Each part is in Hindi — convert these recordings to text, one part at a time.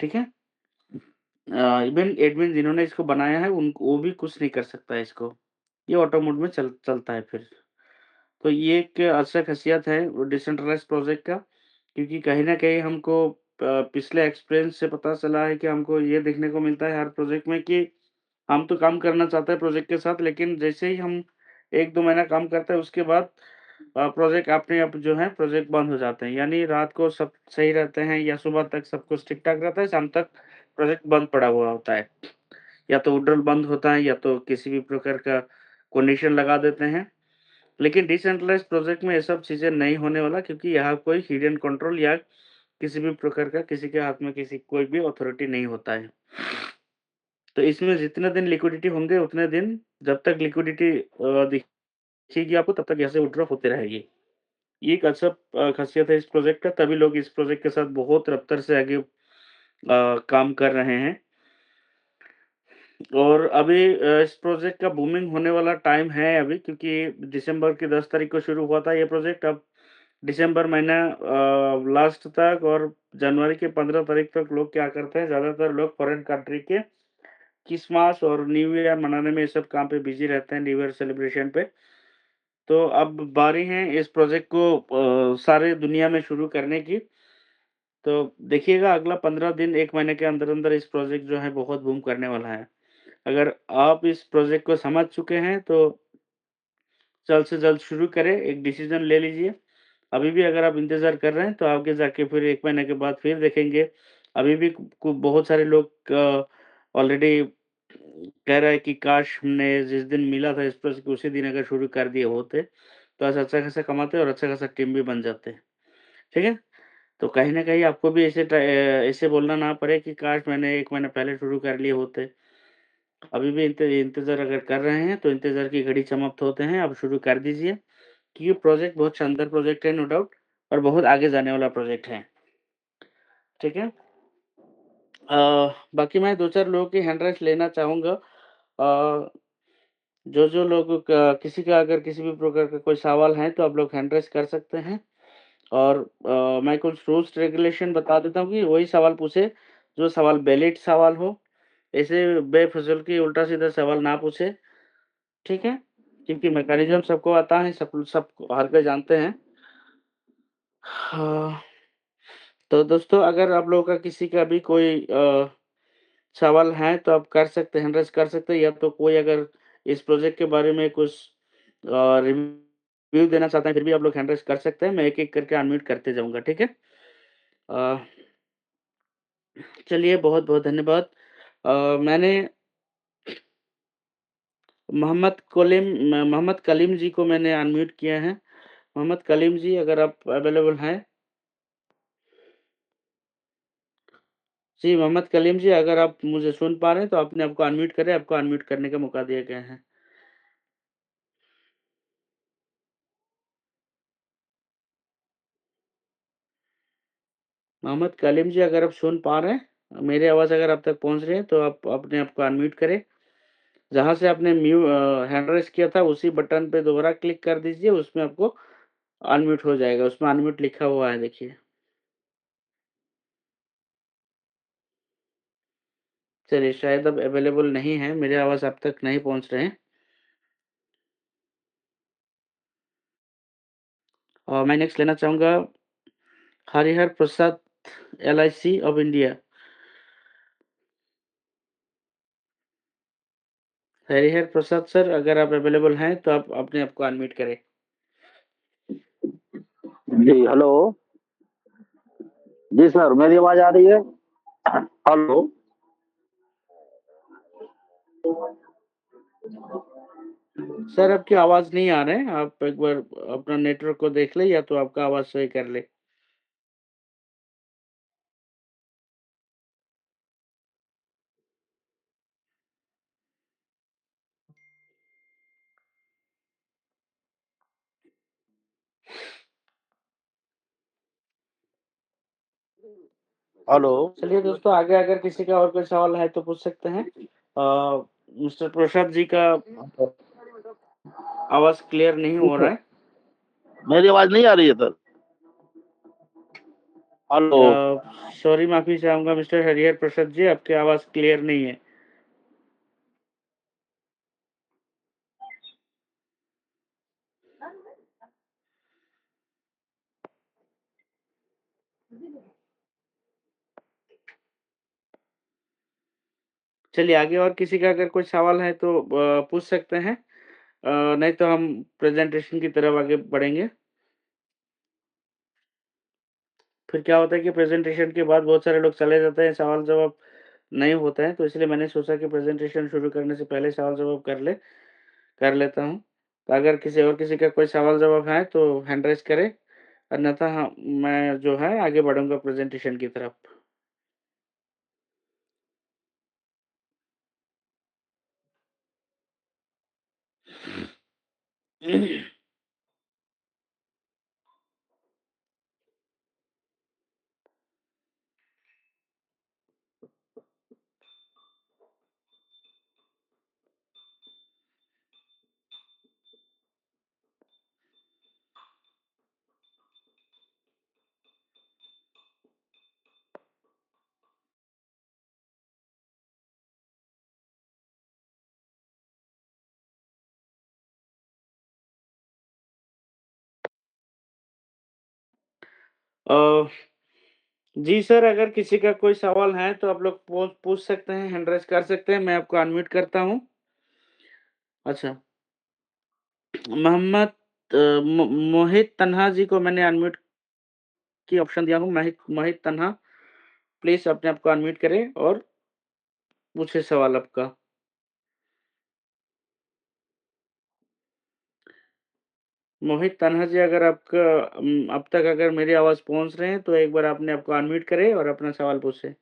ठीक है? इवन एडमिन जिन्होंने इसको बनाया है उनको वो भी कुछ नहीं कर सकता है इसको। ये ऑटो मोड में चलता है फिर। तो ये एक अच्छा ख़ासियत है वो डिसेंट्रलाइज़्ड प्रोजेक्ट का, क्योंकि कहीं न कहीं हमको पिछले एक्सपीरियंस से पता चला है कि हमको ये देखने को मिलता है हर प्रोजेक्ट में कि हम तो काम करना चाहते हैं प्रोजेक्ट के साथ, लेकिन जैसे ही हम 1-2 महीना काम करते हैं उसके बाद प्रोजेक्ट अपने आप जो है प्रोजेक्ट बंद हो जाते हैं। यानी रात को सब सही रहते हैं या सुबह तक सब कुछ ठीक-ठाक रहता है, शाम तक प्रोजेक्ट बंद पड़ा हुआ होता है। या तो विड्रॉल बंद होता है या तो किसी भी प्रकार का कंडीशन लगा देते हैं। लेकिन डिसेंट्रलाइज़्ड प्रोजेक्ट में ये सब चीज़ें नहीं होने वाला, क्योंकि यहाँ कोई हिडन कंट्रोल या किसी भी प्रकार का किसी के हाथ में किसी कोई भी अथॉरिटी नहीं होता है। तो इसमें जितने दिन लिक्विडिटी होंगे उतने दिन जब तक लिक्विडिटी दिखेगी आपको तब तक यहाँ से विथड्रॉ होते रहेगी। ये एक अच्छा ख़ासियत है इस प्रोजेक्ट का, तभी लोग इस प्रोजेक्ट के साथ बहुत रफ्तार से आगे काम कर रहे हैं। और अभी इस प्रोजेक्ट का बूमिंग होने वाला टाइम है अभी, क्योंकि दिसंबर की 10 तारीख को शुरू हुआ था ये प्रोजेक्ट। अब दिसंबर महीना लास्ट तक और जनवरी के 15 तारीख तक लोग क्या करते हैं, ज़्यादातर लोग फॉरेन कंट्री के क्रिसमस और न्यू ईयर मनाने में ये सब काम पे बिज़ी रहते हैं, न्यू ईयर सेलिब्रेशन पे। तो अब बारी है इस प्रोजेक्ट को सारे दुनिया में शुरू करने की। तो देखिएगा अगला 15 दिन 1 महीने के अंदर-अंदर इस प्रोजेक्ट जो है बहुत बूम करने वाला है। अगर आप इस प्रोजेक्ट को समझ चुके हैं तो जल्द से जल्द शुरू करें, एक डिसीज़न ले लीजिए। अभी भी अगर आप इंतज़ार कर रहे हैं तो आगे जाके फिर 1 महीने के बाद फिर देखेंगे। अभी भी कु बहुत सारे लोग ऑलरेडी कह रहे हैं कि काश हमने जिस दिन मिला था इस प्रोजेक्ट उसी दिन अगर शुरू कर दिए होते, तो आज अच्छा खासा कमाते और अच्छा खासा टीम भी बन जाते। ठीक है? तो कहीं न कहीं आपको भी ऐसे बोलना ना पड़े कि काश मैंने 1 महीना पहले शुरू कर लिए होते। अभी भी इंतज़ार अगर कर रहे हैं, तो इंतज़ार की घड़ी समाप्त होते हैं, अब शुरू कर दीजिए, क्योंकि प्रोजेक्ट बहुत शानदार प्रोजेक्ट है नो डाउट और बहुत आगे जाने वाला प्रोजेक्ट है। ठीक है? अ, बाकी मैं 2-4 लोगों की हैंड राइज़ लेना चाहूँगा। जो लोग किसी का अगर किसी भी प्रकार का कोई सवाल है, तो आप लोग हैंड राइज़ कर सकते हैं और मैं कुछ रूल्स रेगुलेशन बता देता हूँ कि वही सवाल पूछे, जो सवाल वैलिड सवाल हो। ऐसे बेफिज़ूल की उल्टा-सीधा सवाल ना पूछे, ठीक है? क्योंकि मैकेनिज़्म सबको आता है, सब हर कोई जानते हैं। हाँ, तो दोस्तों अगर आप लोगों का किसी का भी कोई सवाल है तो आप कर सकते हैं, हैंड रेज़ कर सकते हैं, या तो कोई अगर इस प्रोजेक्ट के बारे में कुछ रिव्यू देना चाहते हैं, फिर भी आप लोग हैंड रेज़ कर सकते हैं। मैं एक-एक करके अनम्यूट करते जाऊँगा, ठीक है? अ, चलिए बहुत-बहुत धन्यवाद। मैंने मोहम्मद कलीम जी को मैंने अनम्यूट किया है। मोहम्मद कलीम जी अगर आप अवेलेबल हैं? जी, मोहम्मद कलीम जी अगर आप मुझे सुन पा रहे हैं तो अपने आप को अनम्यूट करें, आपको अनम्यूट करने का मौका दिया गया है। मोहम्मद कलीम जी अगर आप सुन पा रहे हैं, मेरी आवाज़ अगर आप तक पहुँच रही है तो आप अपने आप को अनम्यूट करें। जहाँ से आपने हैंड रेज़ किया था उसी बटन पे दोबारा क्लिक कर दीजिए, उसमें आपको अनम्यूट हो जाएगा, उसमें अनम्यूट लिखा हुआ है देखिए। चलिए शायद अब अवेलेबल नहीं है, मेरी आवाज़ आप तक नहीं पहुँच रहे हैं। और मैं नेक्स्ट लेना चाहूँगा Harihar Prasad LIC of India. Harihar Prasad sir अगर आप अवेलेबल हैं तो आप अपने आप को अनम्यूट करें। जी हेलो। जी सर मेरी आवाज आ रही है? हेलो। सर आपकी आवाज़ नहीं आ रहे हैं, आप एक बार अपना नेटवर्क को देख लें या तो आपका आवाज़ सही कर लें। हेलो। चलिए दोस्तों आगे अगर किसी का और कोई सवाल है तो पूछ सकते हैं। मिस्टर प्रसाद जी का आवाज़ क्लियर नहीं जी हो रहा सर है। मेरी आवाज नहीं आ रही है सर। हेलो। सॉरी, माफी चाहूंगा मिस्टर हरिहर प्रसाद जी, आपकी आवाज क्लियर नहीं है। चलिए आगे, और किसी का अगर कोई सवाल है तो पूछ सकते हैं, नहीं तो हम प्रेजेंटेशन की तरफ आगे बढ़ेंगे। फिर क्या होता है कि प्रेजेंटेशन के बाद बहुत सारे लोग चले जाते हैं, सवाल जवाब नहीं होता है, तो इसलिए मैंने सोचा कि प्रेजेंटेशन शुरू करने से पहले सवाल जवाब कर लेता हूँ। तो अगर किसी का कोई सवाल जवाब है तो हैंड रेज करें, अन्यथा हाँ, मैं जो है आगे बढ़ूंगा प्रेजेंटेशन की तरफ। अ, जी सर, अगर किसी का कोई सवाल है तो आप लोग पूछ सकते हैं, हैंड रेज कर सकते हैं, मैं आपको अनम्यूट करता हूँ। अच्छा, मोहम्मद मोहित तन्हा जी को मैंने अनम्यूट की ऑप्शन दिया हूँ। मोहित तन्हा, प्लीज अपने आप को अनम्यूट करें और पूछे सवाल आपका। मोहित तन्हा जी, अगर आपका अब तक अगर मेरी आवाज पहुंच रहे हैं तो एक बार अपने आप को अनम्यूट करें और अपना सवाल पूछे।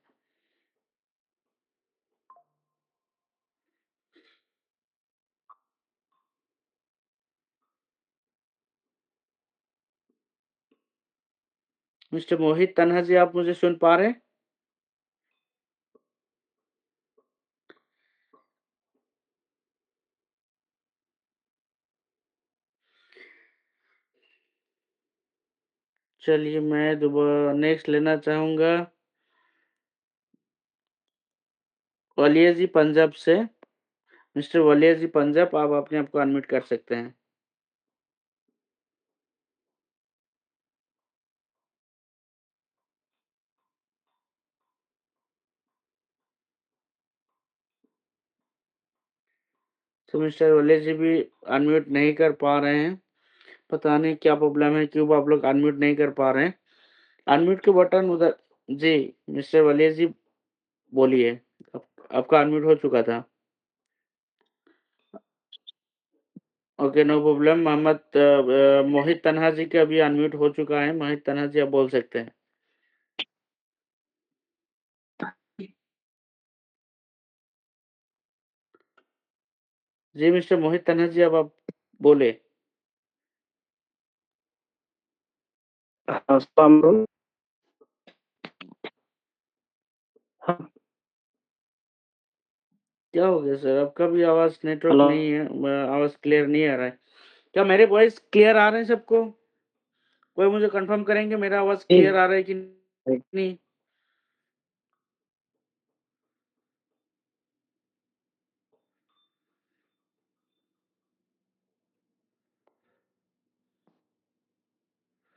मिस्टर मोहित तन्हा जी, आप मुझे सुन पा रहे हैं? चलिए, मैं दोबारा नेक्स्ट लेना चाहूंगा वालिया जी पंजाब से। मिस्टर वालिया जी पंजाब, आप अपने आप को अनम्यूट कर सकते हैं। तो मिस्टर वालिया जी भी अनम्यूट नहीं कर पा रहे हैं, पता नहीं क्या प्रॉब्लम है, क्यों आप लोग अनम्यूट नहीं कर पा रहे हैं। अनम्यूट के बटन उधर। जी, मिस्टर वालिया जी बोलिए, आपका अनम्यूट हो चुका था। Okay, no problem. मोहित तन्हा जी का भी अनम्यूट हो चुका है। मोहित तन्हा जी, आप बोल सकते हैं। जी मिस्टर मोहित तन्हा जी, अब आप बोले। अस्सलाम वालेकुम। क्या हो गया सर, आपका भी आवाज नेटवर्क हेलो। नहीं है, आवाज क्लियर नहीं आ रहा है। क्या मेरे वॉइस क्लियर आ रहे हैं सबको? कोई मुझे कंफर्म करेंगे मेरा आवाज जी। क्लियर आ रहा है कि नहीं?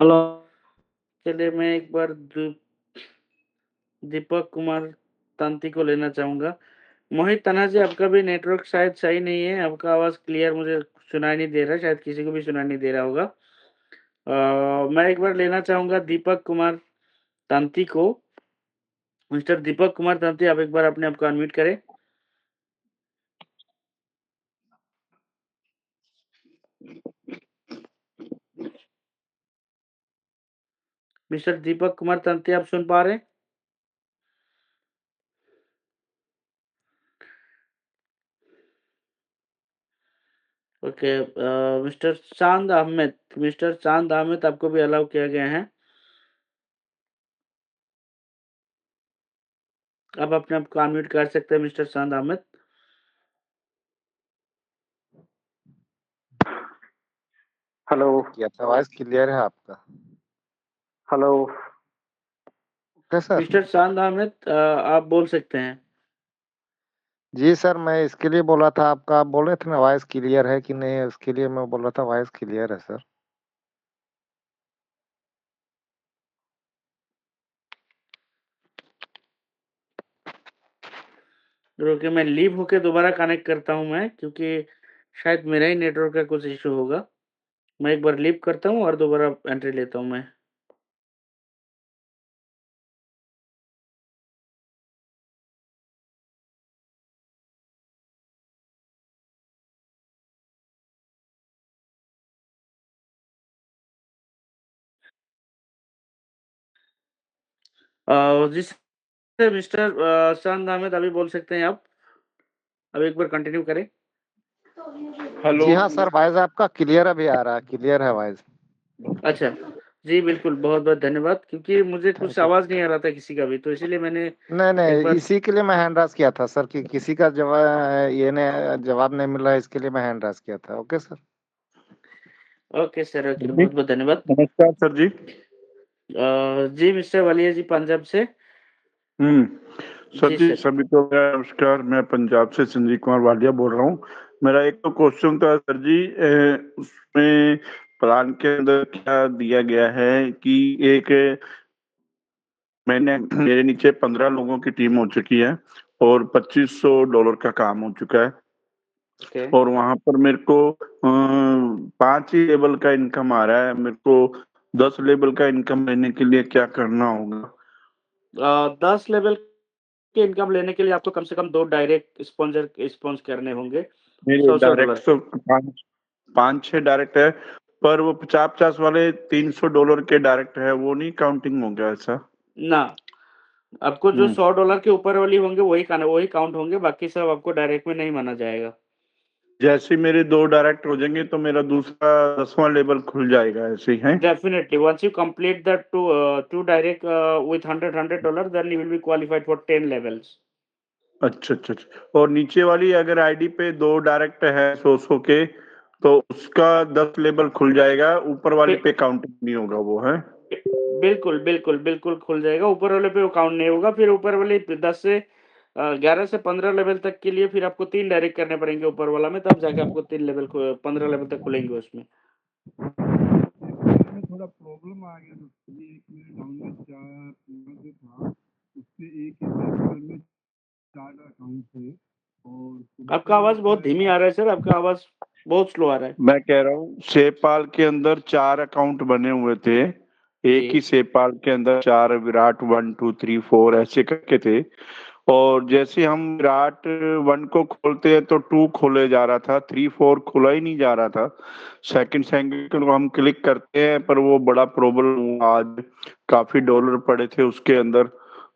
हेलो। चलिए, मैं एक बार दीपक कुमार तांती को लेना चाहूंगा। मोहित तन्हा जी, आपका भी नेटवर्क शायद सही नहीं है, आपका आवाज क्लियर मुझे सुनाई नहीं दे रहा है, शायद किसी को भी सुनाई नहीं दे रहा होगा। मैं एक बार लेना चाहूंगा दीपक कुमार तांती को। मिस्टर दीपक कुमार तांती, आप एक बार अपने आप को अनम्यूट करें। मिस्टर दीपक कुमार तांती, आप सुन पा रहे हैं? ओके, मिस्टर चांद अहमद, आपको भी अलाउ किया गया है। आप अपने आप को अनम्यूट कर सकते हैं मिस्टर चांद अहमद। हेलो। क्या आवाज क्लियर है आपका? हेलो। Okay sir. मिस्टर चांद अहमद, आप बोल सकते हैं। जी सर, मैं इसके लिए बोला था आपका, आप बोल रहे थे ना वॉइस क्लियर है कि नहीं, उसके लिए मैं बोल रहा था वॉइस क्लियर है सर। रुकिए, मैं लीव होके दोबारा कनेक्ट करता हूँ मैं, क्योंकि शायद मेरा ही नेटवर्क का कुछ इश्यू होगा। मैं एक बार लीव करता हूँ और दोबारा एंट्री लेता हूँ मैं। जी सर, मिस्टर चांद अहमद अभी बोल सकते हैं आप। अब एक बार कंटिन्यू करें। हेलो। जी हाँ सर, वॉइस आपका क्लियर अभी आ रहा है, क्लियर है वॉइस। अच्छा, जी बिल्कुल, बहुत-बहुत धन्यवाद, क्योंकि मुझे कुछ थैंक यू। आवाज़ नहीं आ रहा था किसी का भी, तो इसीलिए मैंने नहीं, एक नहीं, बार। इसी के लिए मैं हैंड राइज़ किया था सर कि किसी का जवाब नहीं मिल रहा है, इसके लिए मैं हैंड राइज़ किया था। Okay sir. Okay sir, okay, जी, बहुत-बहुत धन्यवाद। नमस्कार सर जी। जी मिस्टर वालिया जी, पंजाब से। सर जी जी, सर। सभी को मेरा नमस्कार। मैं पंजाब से संजीव कुमार वालिया बोल रहा हूँ। मेरा एक तो क्वेश्चन था सर जी, उसमें प्लान के अंदर क्या दिया गया है कि एक मैंने मेरे नीचे 15 लोगों की टीम हो चुकी है और $2500 का काम हो चुका है ओके। और वहाँ पर मेरे को 5 ही लेवल का इनकम आ रहा है। मेरे को 10 लेवल का इनकम लेने के लिए क्या करना होगा? 10 लेवल की इनकम लेने के लिए आपको कम से कम 2 डायरेक्ट स्पॉन्ज करने होंगे, मेरे डायरेक्ट $100-100। तो 5-6 डायरेक्ट है, पर वो 50-50 वाले $300 के डायरेक्ट है, वो नहीं काउंटिंग होगा ऐसा? ना, आपको जो हुँ। $100 के ऊपर वाली होंगे वही काउंट होंगे, बाकी सब आपको डायरेक्ट में नहीं माना जाएगा। जैसे मेरे 2 डायरेक्ट हो जाएँगे तो मेरा दूसरा 10वां लेवल खुल जाएगा, ऐसे ही है? Definitely, once you complete the two direct with $100, then you will be qualified for 10 levels. अच्छा, अच्छा, अच्छा। और नीचे वाली अगर आईडी पे 2 डायरेक्ट है 100-100 के, तो उसका 10 लेवल खुल जाएगा, ऊपर वाले बि- पे काउंटिंग नहीं होगा वो, है? बिल्कुल, बिल्कुल, बिल्कुल खुल जाएगा। ऊपर वाले पे वो काउंट नहीं होगा। फिर ऊपर वाले 10 से 11 से 15 लेवल तक के लिए फिर आपको 3 डायरेक्ट करने पड़ेंगे ऊपर वाला में, तब जाके आपको 3 लेवल 15 लेवल तक खुलेंगे उसमें। इसमें थोड़ा प्रॉब्लम आ गया दोस्तों जी। एक मेरे डाउनलोड 4 जो था, उससे एक ही पेपर में 4 अकाउंट थे और सुबह आपका मैंने आवाज़ बहुत अप्लाई धीमी आ रहा है सर, आपका आवाज़ बहुत स्लो आ रहा है। मैं कह रहा हूँ सेपाल के अंदर 4 अकाउंट बने हुए थे। एक ही जी, सेपाल के अंदर 4 विराट 1, 2, 3, 4 ऐसे करके थे और जैसे हम विराट 1 को खोलते हैं तो 2 खोले जा रहा था, 3, 4 खुला ही नहीं जा रहा था। सेकंड को हम क्लिक करते हैं पर वो बड़ा प्रॉब्लम हुआ आज, काफ़ी डॉलर पड़े थे उसके अंदर।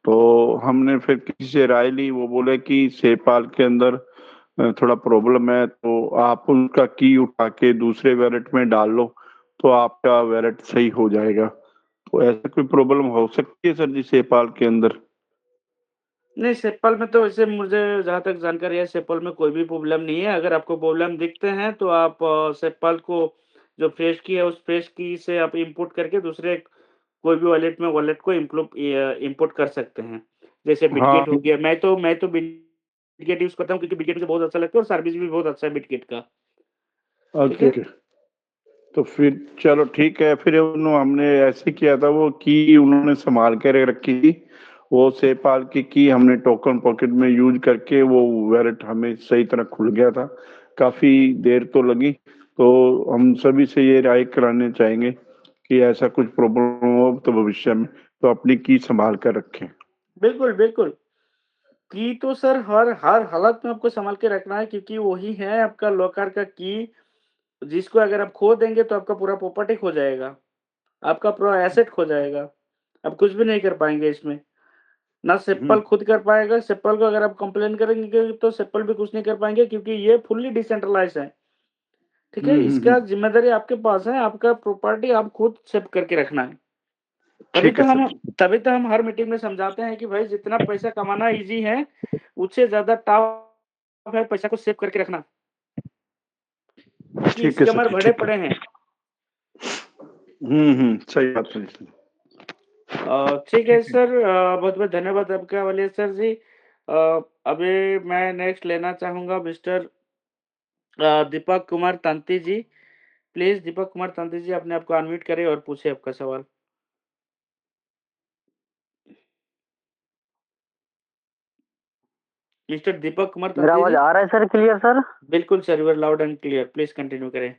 तो हमने फिर किसी से राय ली, वो बोले कि सेपाल के अंदर थोड़ा प्रॉब्लम है तो आप उनका की उठा के दूसरे वैलेट में डाल लो, तो आपका वैलेट सही हो जाएगा। तो ऐसा कोई प्रॉब्लम हो सकती है सर जी सेपाल के अंदर? नहीं, सेप्पल में तो वैसे मुझे जहाँ तक जानकारी है, सेप्पल में कोई भी प्रॉब्लम नहीं है। अगर आपको प्रॉब्लम दिखते हैं तो आप सेप्पल को जो फ्रेश की है, उस फ्रेश की से आप इंपोर्ट करके दूसरे कोई भी वॉलेट को इंपोर्ट कर सकते हैं। जैसे हाँ, बिटगेट हो गया, मैं तो बिटगेट यूज़ करता हूँ, क्योंकि बिटगेट मुझे बहुत अच्छा लगता है और सर्विस भी बहुत अच्छा है बिटगेट का। ठीक ओके, है? ओके। तो फिर चलो ठीक है, फिर हमने ऐसे किया था, वो की उन्होंने संभाल के रखी थी। वो सेपाल की हमने टोकन पॉकेट में यूज़ करके वो वैलेट हमें सही तरह खुल गया था। काफ़ी देर तो लगी, तो हम सभी से ये राय कराने चाहेंगे कि ऐसा कुछ प्रॉब्लम हो तो भविष्य में तो अपनी की संभाल कर रखें। बिल्कुल, बिल्कुल। की तो सर हर हर हालत में आपको सँभाल के रखना है, क्योंकि वही है आपका लॉकर का की, जिसको अगर आप खो देंगे तो आपका पूरा प्रॉपर्टी खो जाएगा। आपका पूरा एसेट खो जाएगा। आप कुछ भी नहीं कर पाएँगे इसमें। ना हुँ, सेप्पल खुद कर पाएगा, सेप्पल को अगर आप कंप्लेन करेंगे तो सेप्पल भी कुछ नहीं कर पाएँगे, क्योंकि ये फुल्ली डिसेंट्रलाइज़्ड है। ठीक है? हुँ, हुँ, हुँ। इसका ज़िम्मेदारी आपके पास है, आपका प्रॉपर्टी आप खुद सेव करके रखना है। तभी ठीक तो है सर। हम तभी तो हम हर मीटिंग में समझाते हैं कि भाई जितना पैसा कमाना ईज़ी है, उससे ज़्यादा टफ है पैसा को सेव करके रखना, क्योंकि ठीक है सर स्कैमर जी, भरे ठीक है। पड़े हैं। सही बात है। ठीक है सर, बहुत-बहुत धन्यवाद आपका वाले सर जी। अभी मैं नेक्स्ट लेना चाहूँगा मिस्टर दीपक कुमार तंती जी। प्लीज़ दीपक कुमार तंती जी अपने आप को अनम्यूट करें और पूछिए आपका सवाल। मिस्टर दीपक कुमार मेरा तंती आवाज जी? आ रहा है सर क्लियर सर? बिल्कुल sir, you are loud and clear. Please continue करें।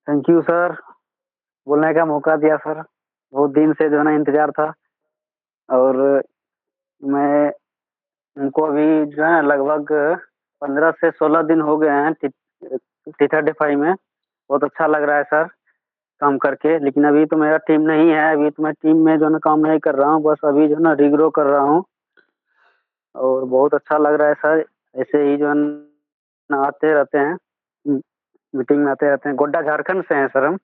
थैंक यू सर, बोलने का मौका दिया सर। बहुत दिन से जो है ना इंतजार था, और मैं उनको अभी जो है लगभग 15 से 16 दिन हो गए हैं T35 में। बहुत अच्छा लग रहा है सर काम करके, लेकिन अभी तो मेरा टीम नहीं है। अभी तो मैं टीम में जो है ना काम नहीं कर रहा हूँ, बस अभी जो है ना रिग्रो कर रहा हूँ, और बहुत अच्छा लग रहा है सर। ऐसे ही जो है ना आते रहते हैं, मीटिंग में आते रहते हैं। गोड्डा झारखंड से हैं सर हम।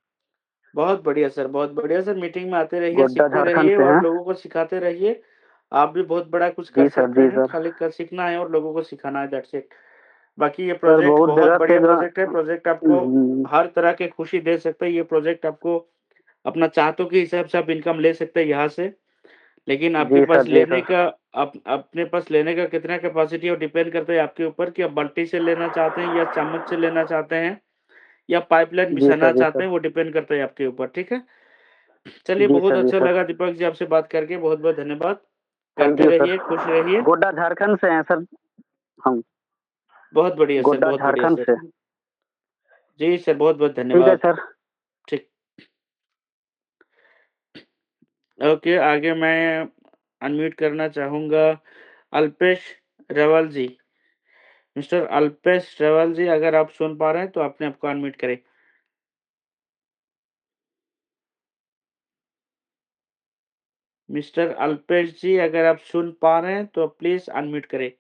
बहुत बढ़िया सर, बहुत बढ़िया सर। मीटिंग में आते रहिए, गोड्डा सीखते झारखंड रहिए से और हैं। लोगों को सिखाते रहिए। आप भी बहुत बड़ा कुछ कर जी सर, सकते जी हैं, सर। खाली कर सीखना है और लोगों को सिखाना है, दैट्स इट। बाकी ये सर प्रोजेक्ट बहुत बहुत जगह से बढ़िया जो प्रोजेक्ट है। प्रोजेक्ट आपको हर तरह की खुशी दे सकता है। ये प्रोजेक्ट आपको अपना चाहतों के हिसाब से आप इनकम ले सकते हैं यहाँ से। लेकिन आपके जी पास सर, जी लेने सर। का अपने पास लेने का कितना कैपेसिटी है वो डिपेंड करता है आपके ऊपर कि आप बाल्टी से लेना चाहते हैं या चम्मच से लेना चाहते हैं या पाइपलाइन जी बिछाना सर, जी चाहते सर। हैं, वो डिपेंड करता है आपके ऊपर, ठीक है? चलिए, जी बहुत सर, जी अच्छा सर। लगा दीपक जी आपसे बात करके, बहुत-बहुत धन्यवाद। थैंक करते यू सर। रहिए, खुश रहिए। गोड्डा झारखंड से हैं सर हम। बहुत बढ़िया सर, गोड्डा बहुत बढ़िया झारखंड सर। से। जी सर, बहुत-बहुत ठीक है धन्यवाद। सर। ठीक। ओके, आगे मैं अनम्यूट करना चाहूँगा अल्पेश रावल जी। मिस्टर अल्पेश रावल जी, अगर आप सुन पा रहे हैं तो अपने आप को अनम्यूट करें। मिस्टर अल्पेश जी, अगर आप सुन पा रहे हैं तो प्लीज़ अनम्यूट करें।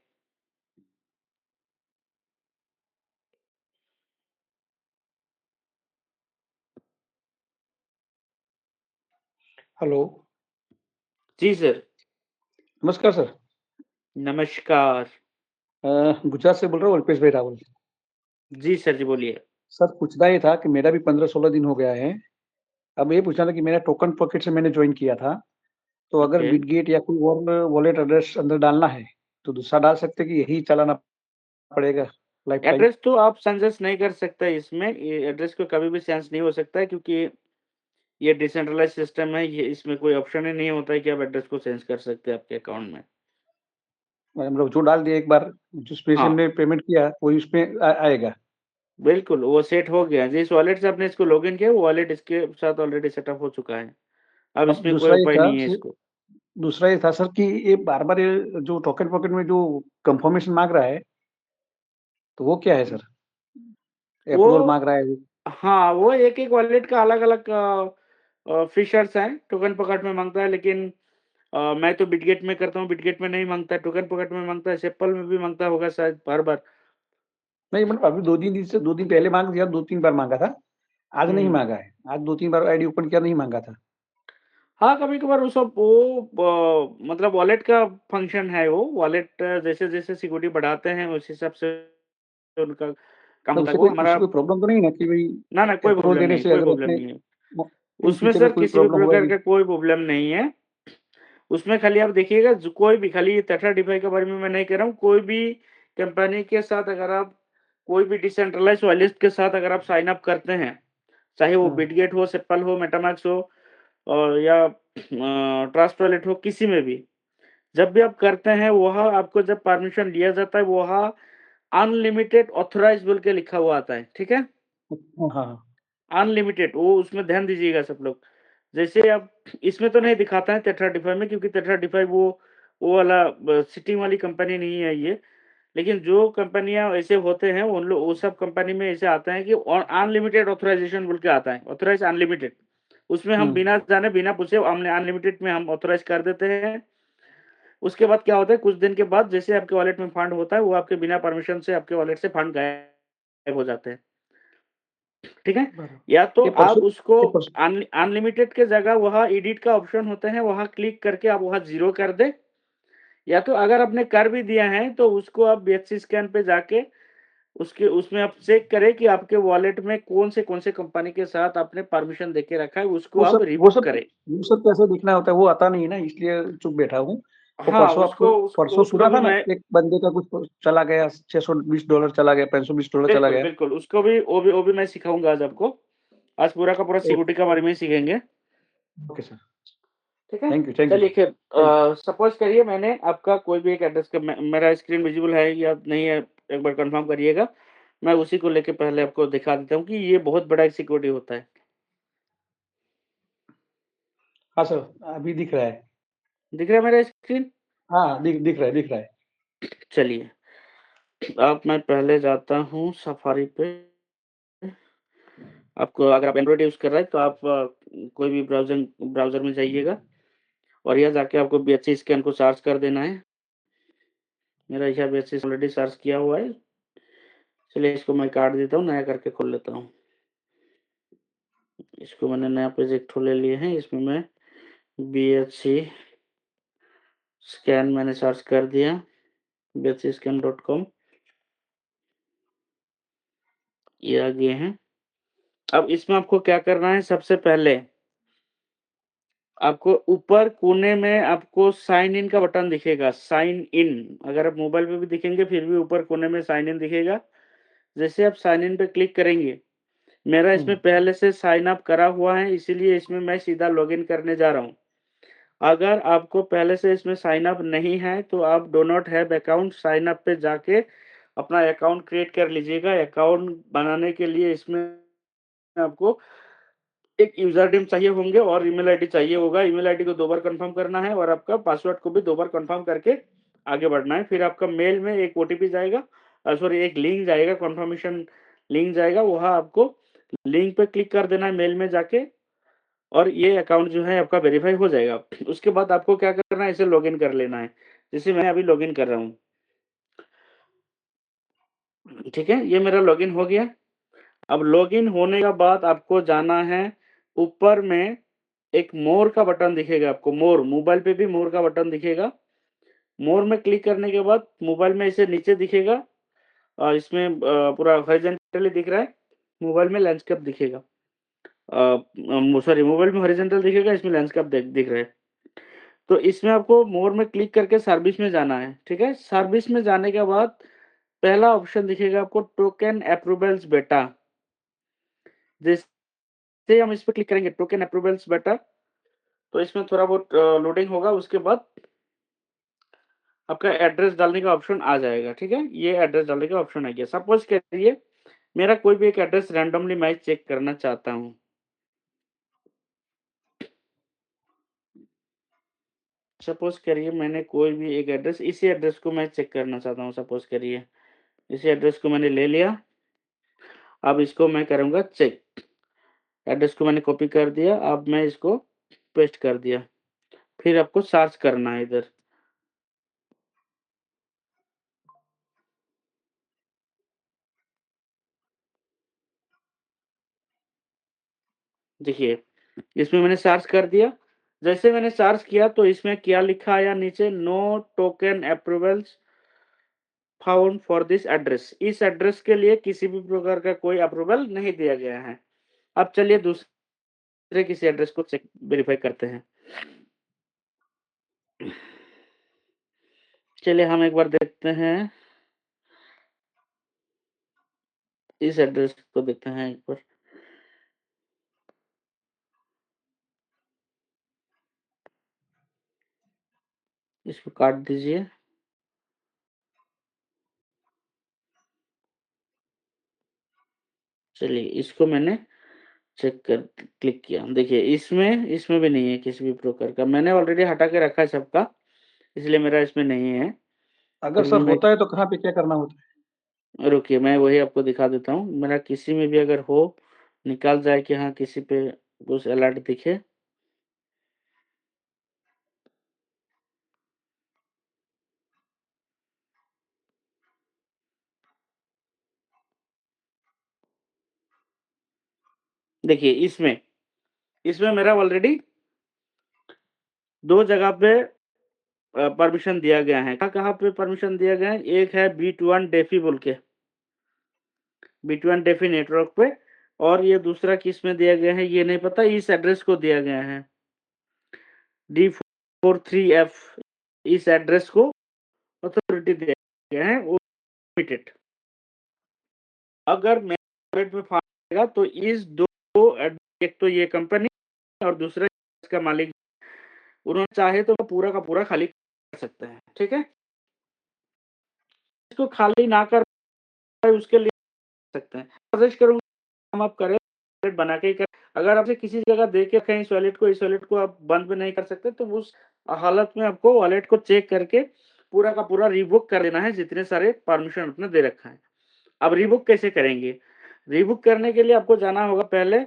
हेलो। जी सर। नमस्कार सर। नमस्कार। गुजरात से बोल रहा हूँ, अल्पेश भाई रावल। जी सर जी, बोलिए। सर पूछना ये था कि मेरा भी 15-16 दिन हो गया है। अब ये पूछना था कि मेरा टोकन पॉकेट से मैंने जॉइन किया था, तो अगर ओके। बिटगेट या कोई और वॉलेट एड्रेस अंदर डालना है, तो दूसरा डाल सकते हैं कि यही चलाना पड़ेगा लाइफ टाइम? एड्रेस तो आप चेंजेस नहीं कर सकते इसमें, ये एड्रेस को कभी भी चेंज नहीं हो सकता है क्योंकि ये डिसेंट्रलाइज़ सिस्टम है, ये इसमें कोई ऑप्शन ही नहीं होता है कि आप एड्रेस को चेंज कर सकते हैं आपके अकाउंट में। मतलब जो डाल दिया एक बार, जिसमें से हाँ, हमने पेमेंट किया, वही उसमें आएगा। बिल्कुल, वो सेट हो गया। जिस वॉलेट से आपने इसको लॉगिन किया, वो वॉलेट इसके साथ ऑलरेडी सेटअप हो चुका है। अब अब इसमें कोई उपाय नहीं है इसको। दूसरा ये था सर कि ये बार-बार ये जो टोकन पॉकेट में जो कंफर्मेशन माँग रहा है, तो वो क्या है सर? अप्रूवल वो माँग रहा है। हाँ, वो एक-एक वॉलेट का अलग-अलग फीचर्स हैं। टोकन पॉकेट में माँगता है, लेकिन मैं तो बिटगेट में करता हूँ, बिटगेट में नहीं माँगता है, टोकन पॉकेट में माँगता है, सिप्पल में भी माँगता होगा शायद बार-बार। नहीं मतलब अभी 2-3 दिन से 2 दिन पहले माँग दिया, 2-3 बार माँगा था। आज नहीं हुँ। माँगा है। आज 2-3 बार आईडी ओपन किया, नहीं माँगा था। हाँ, कभी-कभार वो सब वो मतलब वॉलेट का फंक्शन है वो। वॉलेट जैसे-जैसे सिक्योरिटी बढ़ाते हैं, उस हिसाब से उनका काम तो होता है। वो हमारा उससे कोई प्रॉब्लम तो नहीं है ना कि भई ना, ना, कोई अप्रूवल प्रॉब्लम देने नहीं, से कोई अगर प्रॉब्लम उसमें नहीं है। म इन उसमें फ्यूचर में सर कोई किसी भी प्रॉब्लम प्रकार होएगी? का कोई प्रॉब्लम नहीं है। उसमें खाली आप देखिएगा, जो कोई भी खाली टेट्रा डिफाई के बारे में मैं नहीं कह रहा हूँ, कोई भी कंपनी के साथ अगर आप कोई भी डिसेंट्रलाइज़्ड वॉलेट के साथ अगर आप साइन अप करते हैं, चाहे वो हाँ। बिटगेट हो, सिप्पल हो, मेटामैक्स हो और या ट्रस्ट वॉलेट हो, किसी में भी। जब भी आप करते हैं, वह आपको जब परमिशन लिया जाता है, वह अनलिमिटेड ऑथराइज़्ड बोल के लिखा हुआ आता है, ठीक है? हाँ, हाँ। अनलिमिटेड, वो उसमें ध्यान दीजिएगा सब लोग। जैसे अब इसमें तो नहीं दिखाता है टेट्राडिफाई में, क्योंकि टेट्राडिफाई वो वाला सिटिंग वाली कंपनी नहीं है ये। लेकिन जो कंपनियाँ ऐसे होते हैं, उन लोग वो सब कंपनी में ऐसे आता है कि अनलिमिटेड ऑथराइज़ेशन बोल के आता है, ऑथराइज़ अनलिमिटेड। उसमें हम हुँ। बिना जाने, बिना पूछे अनलिमिटेड में हम ऑथराइज़ कर देते हैं। उसके बाद क्या होता है, कुछ दिन के बाद जैसे आपके वॉलेट में फंड होता है, वो आपके बिना परमिशन से आपके वॉलेट से फंड गायब हो जाते हैं। ठीक है? बराबर। या तो ये आप परसों उसको ये परसों अनलिमिटेड के जगह वहाँ एडिट का ऑप्शन होता है, वहाँ क्लिक करके आप वहाँ 0 कर दें, या तो अगर आपने कर भी दिया है, तो उसको आप बीएचसी स्कैन पे जाके उसमें आप चेक करें कि आपके वॉलेट में कौन से कंपनी के साथ आपने परमिशन देके रखा है, उसको आप वो रिमूव सब करें। कैसे दिखना होता है वो आता नहीं है ना, इसलिए चुप बैठा हूँ। वो हाँ, परसों उसको सुना भी था ना, मैं एक बंदे का कुछ चला गया, $620 चला गया, $520 चला गया। बिल्कुल, वो भी मैं सिखाऊँगा आज आपको। आज पूरा का पूरा सिक्योरिटी के बारे में ही सीखेंगे। ओके सर, ठीक है? थैंक यू चलिए सर, खैर थैंक यू। सपोज़ करिए मैंने आपका कोई भी एक एड्रेस का मेरा स्क्रीन विज़िबल है या नहीं है, एक बार कन्फर्म करिएगा। मैं उसी को लेके पहले आपको दिखा देता हूँ कि ये बहुत बड़ा एक सिक्योरिटी होता है। हाँ सर, अभी दिख रहा है। दिख रहा है मेरा स्क्रीन? हाँ, दिख रहा है। चलिए, अब मैं पहले जाता हूँ सफारी पे। आपको अगर आप एंड्रॉइड यूज़ कर रहे हैं तो आप कोई भी ब्राउज़र में जाइएगा और यहाँ जाके आपको बीएचसी स्कैन को सर्च कर देना है। मेरा यहाँ बीएचसी ऑलरेडी सर्च किया हुआ है। चलिए इसको मैं काट देता हूँ, नया करके खोल लेता हूँ। इसको मैंने नया प्रोजेक्ट ले लिए हैं, इसमें मैं बीएचसी स्कैन मैंने सर्च कर दिया, bhcscan.com ये आ गए हैं। अब इसमें आपको क्या करना है, सबसे पहले आपको ऊपर कोने में आपको साइन इन का बटन दिखेगा, साइन इन। अगर आप मोबाइल पे भी दिखेंगे फिर भी ऊपर कोने में साइन इन दिखेगा। जैसे आप साइन इन पे क्लिक करेंगे, मेरा इसमें पहले से साइन अप करा हुआ है, इसीलिए इसमें मैं सीधा लॉगिन करने जा रहा हूँ। अगर आपको पहले से इसमें साइन अप नहीं है तो आप do not have account sign up पे जाके अपना अकाउंट क्रिएट कर लीजिएगा। अकाउंट बनाने के लिए इसमें आपको एक यूज़र नेम चाहिए होंगे और ईमेल आईडी चाहिए होगा। ईमेल आईडी को 2 बार कन्फर्म करना है और आपका पासवर्ड को भी 2 बार कन्फर्म करके आगे बढ़ना है। फिर आपका मेल में एक ओटीपी जाएगा, सॉरी एक लिंक जाएगा, कन्फर्मेशन लिंक जाएगा, वहाँ आपको लिंक पे क्लिक कर देना है मेल में जाके और ये अकाउंट जो है आपका वेरीफाई हो जाएगा। उसके बाद आपको क्या करना है, इसे लॉगिन कर लेना है। जैसे मैं अभी लॉगिन कर रहा हूँ। ठीक है, ये मेरा लॉगिन हो गया। अब लॉगिन होने के बाद आपको जाना है, ऊपर में एक मोर का बटन दिखेगा आपको, मोर, मोबाइल पे भी मोर का बटन दिखेगा। मोर में क्लिक करने के बाद मोबाइल में इसे नीचे दिखेगा और इसमें पूरा हॉरिजॉन्टली दिख रहा है, मोबाइल में लैंडस्केप दिखेगा। सॉरी, मोबाइल में हॉरिजॉन्टल दिखेगा, इसमें लैंडस्केप दिख रहा है। तो इसमें आपको मोर में क्लिक करके सर्विस में जाना है। ठीक है, सर्विस में जाने के बाद पहला ऑप्शन दिखेगा आपको, टोकन अप्रूवल्स बेटा। जैसे हम इस पे क्लिक करेंगे टोकन अप्रूवल्स बेटा, तो इसमें थोड़ा बहुत लोडिंग होगा, उसके बाद आपका एड्रेस डालने का ऑप्शन आ जाएगा। ठीक है, ये एड्रेस डालने का ऑप्शन आ गया। सपोज करिए मेरा कोई भी एक एड्रेस रैंडमली मैं चेक करना चाहता हूँ। सपोज करिए मैंने कोई भी एक एड्रेस, इसी एड्रेस को मैं चेक करना चाहता हूँ। सपोज करिए इसी एड्रेस को मैंने ले लिया, अब इसको मैं करूँगा चेक। एड्रेस को मैंने कॉपी कर दिया, अब मैं इसको पेस्ट कर दिया। फिर आपको सर्च करना है इधर। देखिए, इसमें मैंने सर्च कर दिया। जैसे मैंने सर्च किया तो इसमें क्या लिखा आया नीचे, no token approvals found for this address. इस एड्रेस के लिए किसी भी प्रकार का कोई अप्रूवल नहीं दिया गया है। अब चलिए दूसरे किसी एड्रेस को चेक वेरीफाई करते हैं। चलिए हम एक बार देखते हैं, इस एड्रेस को देखते हैं एक बार। इसको काट दीजिए। चलिए इसको मैंने चेक कर क्लिक किया, देखिए इसमें भी नहीं है किसी भी प्रकार का। मैंने ऑलरेडी हटा के रखा है सबका, इसलिए मेरा इसमें नहीं है। अगर फिर भी सर मैं, होता है तो कहाँ पे क्या करना होता है? रुकिए मैं वही आपको दिखा देता हूँ। मेरा किसी में भी अगर हो, निकाल जाए कि हाँ किसी पे कुछ अलर्ट दिखे। देखिए इसमें मेरा ऑलरेडी 2 जगह पे परमिशन दिया गया है। कहाँ-कहाँ पे परमिशन दिया गया है? एक है बीट वन डेफी बोल के, B2 डेफी नेटवर्क पे, और ये दूसरा किस में दिया गया है ये नहीं पता, इस एड्रेस को दिया गया है D43F, इस एड्रेस को अथॉरिटी दिया गया है वो लिमिटेड। अगर मेरे में फाएगा तो इस दो, एक तो ये कंपनी और दूसरा इसका मालिक, उन्होंने चाहे तो पूरा का पूरा खाली कर सकते हैं, ठीक है। इसको खाली ना कर पाए उसके लिए सकते हैं, सजेस्ट करूंगा हम आप करें वॉलेट बना के ही करें। अगर आपसे किसी जगह देख के कहीं इस वॉलेट को आप बंद भी नहीं कर सकते तो उस हालत में आपको वॉलेट को चेक करके पूरा का पूरा रिवोक कर देना है, जितने सारे परमिशन आपने दे रखा है। अब रिवोक कैसे करेंगे? रिवोक करने के लिए आपको जाना होगा पहले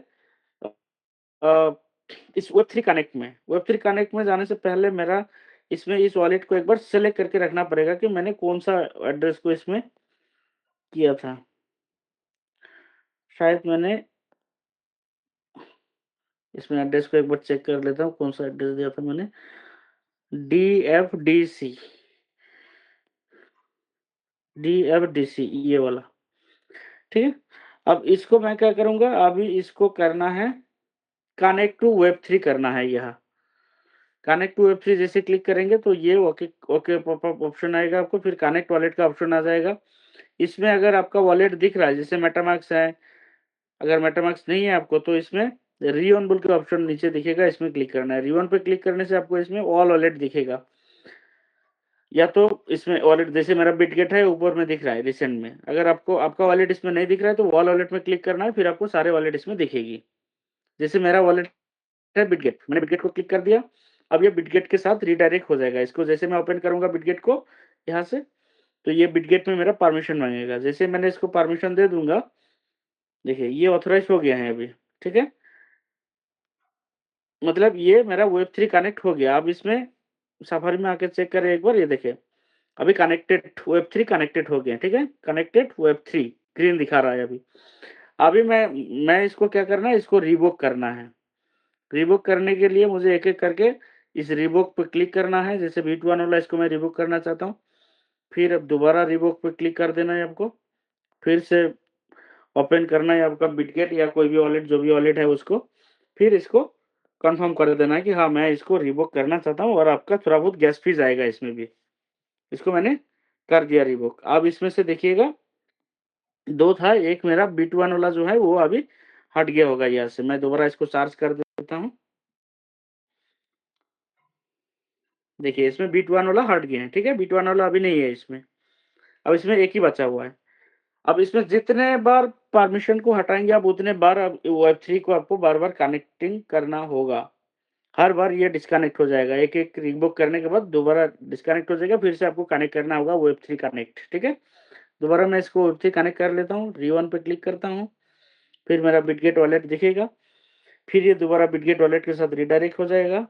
इस वेब3 कनेक्ट में। वेब3 कनेक्ट में जाने से पहले मेरा इसमें इस वॉलेट को एक बार सेलेक्ट करके रखना पड़ेगा कि मैंने कौन सा एड्रेस को इसमें किया था। शायद मैंने इसमें एड्रेस को एक बार चेक कर लेता हूँ, कौन सा एड्रेस दिया था मैंने, DFDC ये वाला, ठीक है। अब इसको मैं क्या करूंगा, अभी इसको करना है कनेक्ट टू वेब3 करना है। यहाँ कनेक्ट टू वेब3 जैसे क्लिक करेंगे तो ये ओके ओके पॉपअप ऑप्शन आएगा आपको, फिर कनेक्ट वॉलेट का ऑप्शन आ जाएगा। इसमें अगर आपका वॉलेट दिख रहा है जैसे मेटामास्क है, अगर मेटामास्क नहीं है आपको तो इसमें रीऑन बोल के ऑप्शन नीचे दिखेगा, इसमें क्लिक करना है। रीऑन पे क्लिक करने से आपको इसमें ऑल वॉलेट दिखेगा, या तो इसमें वॉलेट जैसे मेरा बिटगेट है ऊपर में दिख रहा है रिसेंट में, अगर आपको आपका वॉलेट इसमें नहीं दिख रहा है तो वॉल वॉलेट में क्लिक करना है, फिर आपको सारे वॉलेट इसमें दिखेगी। जैसे मेरा वॉलेट है बिटगेट, मैंने बिटगेट को क्लिक कर दिया, अब ये बिटगेट के साथ रीडायरेक्ट हो जाएगा। इसको जैसे मैं ओपन करूंगा बिटगेट को यहाँ से, तो ये बिटगेट में मेरा परमिशन मांगेगा। जैसे मैंने इसको परमिशन दे दूंगा, देखिए ये ऑथराइज हो गया है अभी, ठीक है। मतलब ये मेरा वेब3 कनेक्ट हो गया। अब इसमें सफारी में आके चेक करें एक बार, ये देखिए अभी कनेक्टेड वेब3 कनेक्टेड हो गया, ठीक है। कनेक्टेड वेब3 ग्रीन दिखा रहा है अभी। अभी मैं इसको क्या करना है, इसको रिवोक करना है। रिवोक करने के लिए मुझे एक एक करके इस रिवोक पे क्लिक करना है। जैसे B2 वाला इसको मैं रिवोक करना चाहता हूँ, फिर अब दोबारा रिवोक पे क्लिक कर देना है आपको, फिर से ओपन करना है आपका बिटगेट या कोई भी वॉलेट, जो भी वॉलेट है उसको, फिर इसको कंफर्म कर देना है कि हाँ मैं इसको रिवोक करना चाहता हूँ, और आपका थोड़ा बहुत गैस फीस आएगा इसमें भी। इसको मैंने कर दिया रिवोक। अब इसमें से देखिएगा दो था, एक मेरा B2 वाला जो है वो अभी हट गया होगा यहाँ से। मैं दोबारा इसको चार्ज कर देता हूँ, देखिए इसमें B2 वाला हट गया है, ठीक है। B2 वाला अभी नहीं है इसमें, अब इसमें एक ही बचा हुआ है। अब इसमें जितने बार परमिशन को हटाएंगे आप उतने बार अब वेब3 को आपको बार बार कनेक्टिंग करना होगा। हर बार ये डिस्कनेक्ट हो जाएगा, एक एक रिबुक करने के बाद दोबारा डिस्कनेक्ट हो जाएगा, फिर से आपको कनेक्ट करना होगा वेब3 कनेक्ट, ठीक है। दोबारा मैं इसको वेब3 कनेक्ट कर लेता हूँ, री1 पे क्लिक करता हूँ, फिर मेरा बिटगेट वॉलेट दिखेगा, फिर ये दोबारा बिटगेट वॉलेट के साथ रिडायरेक्ट हो जाएगा,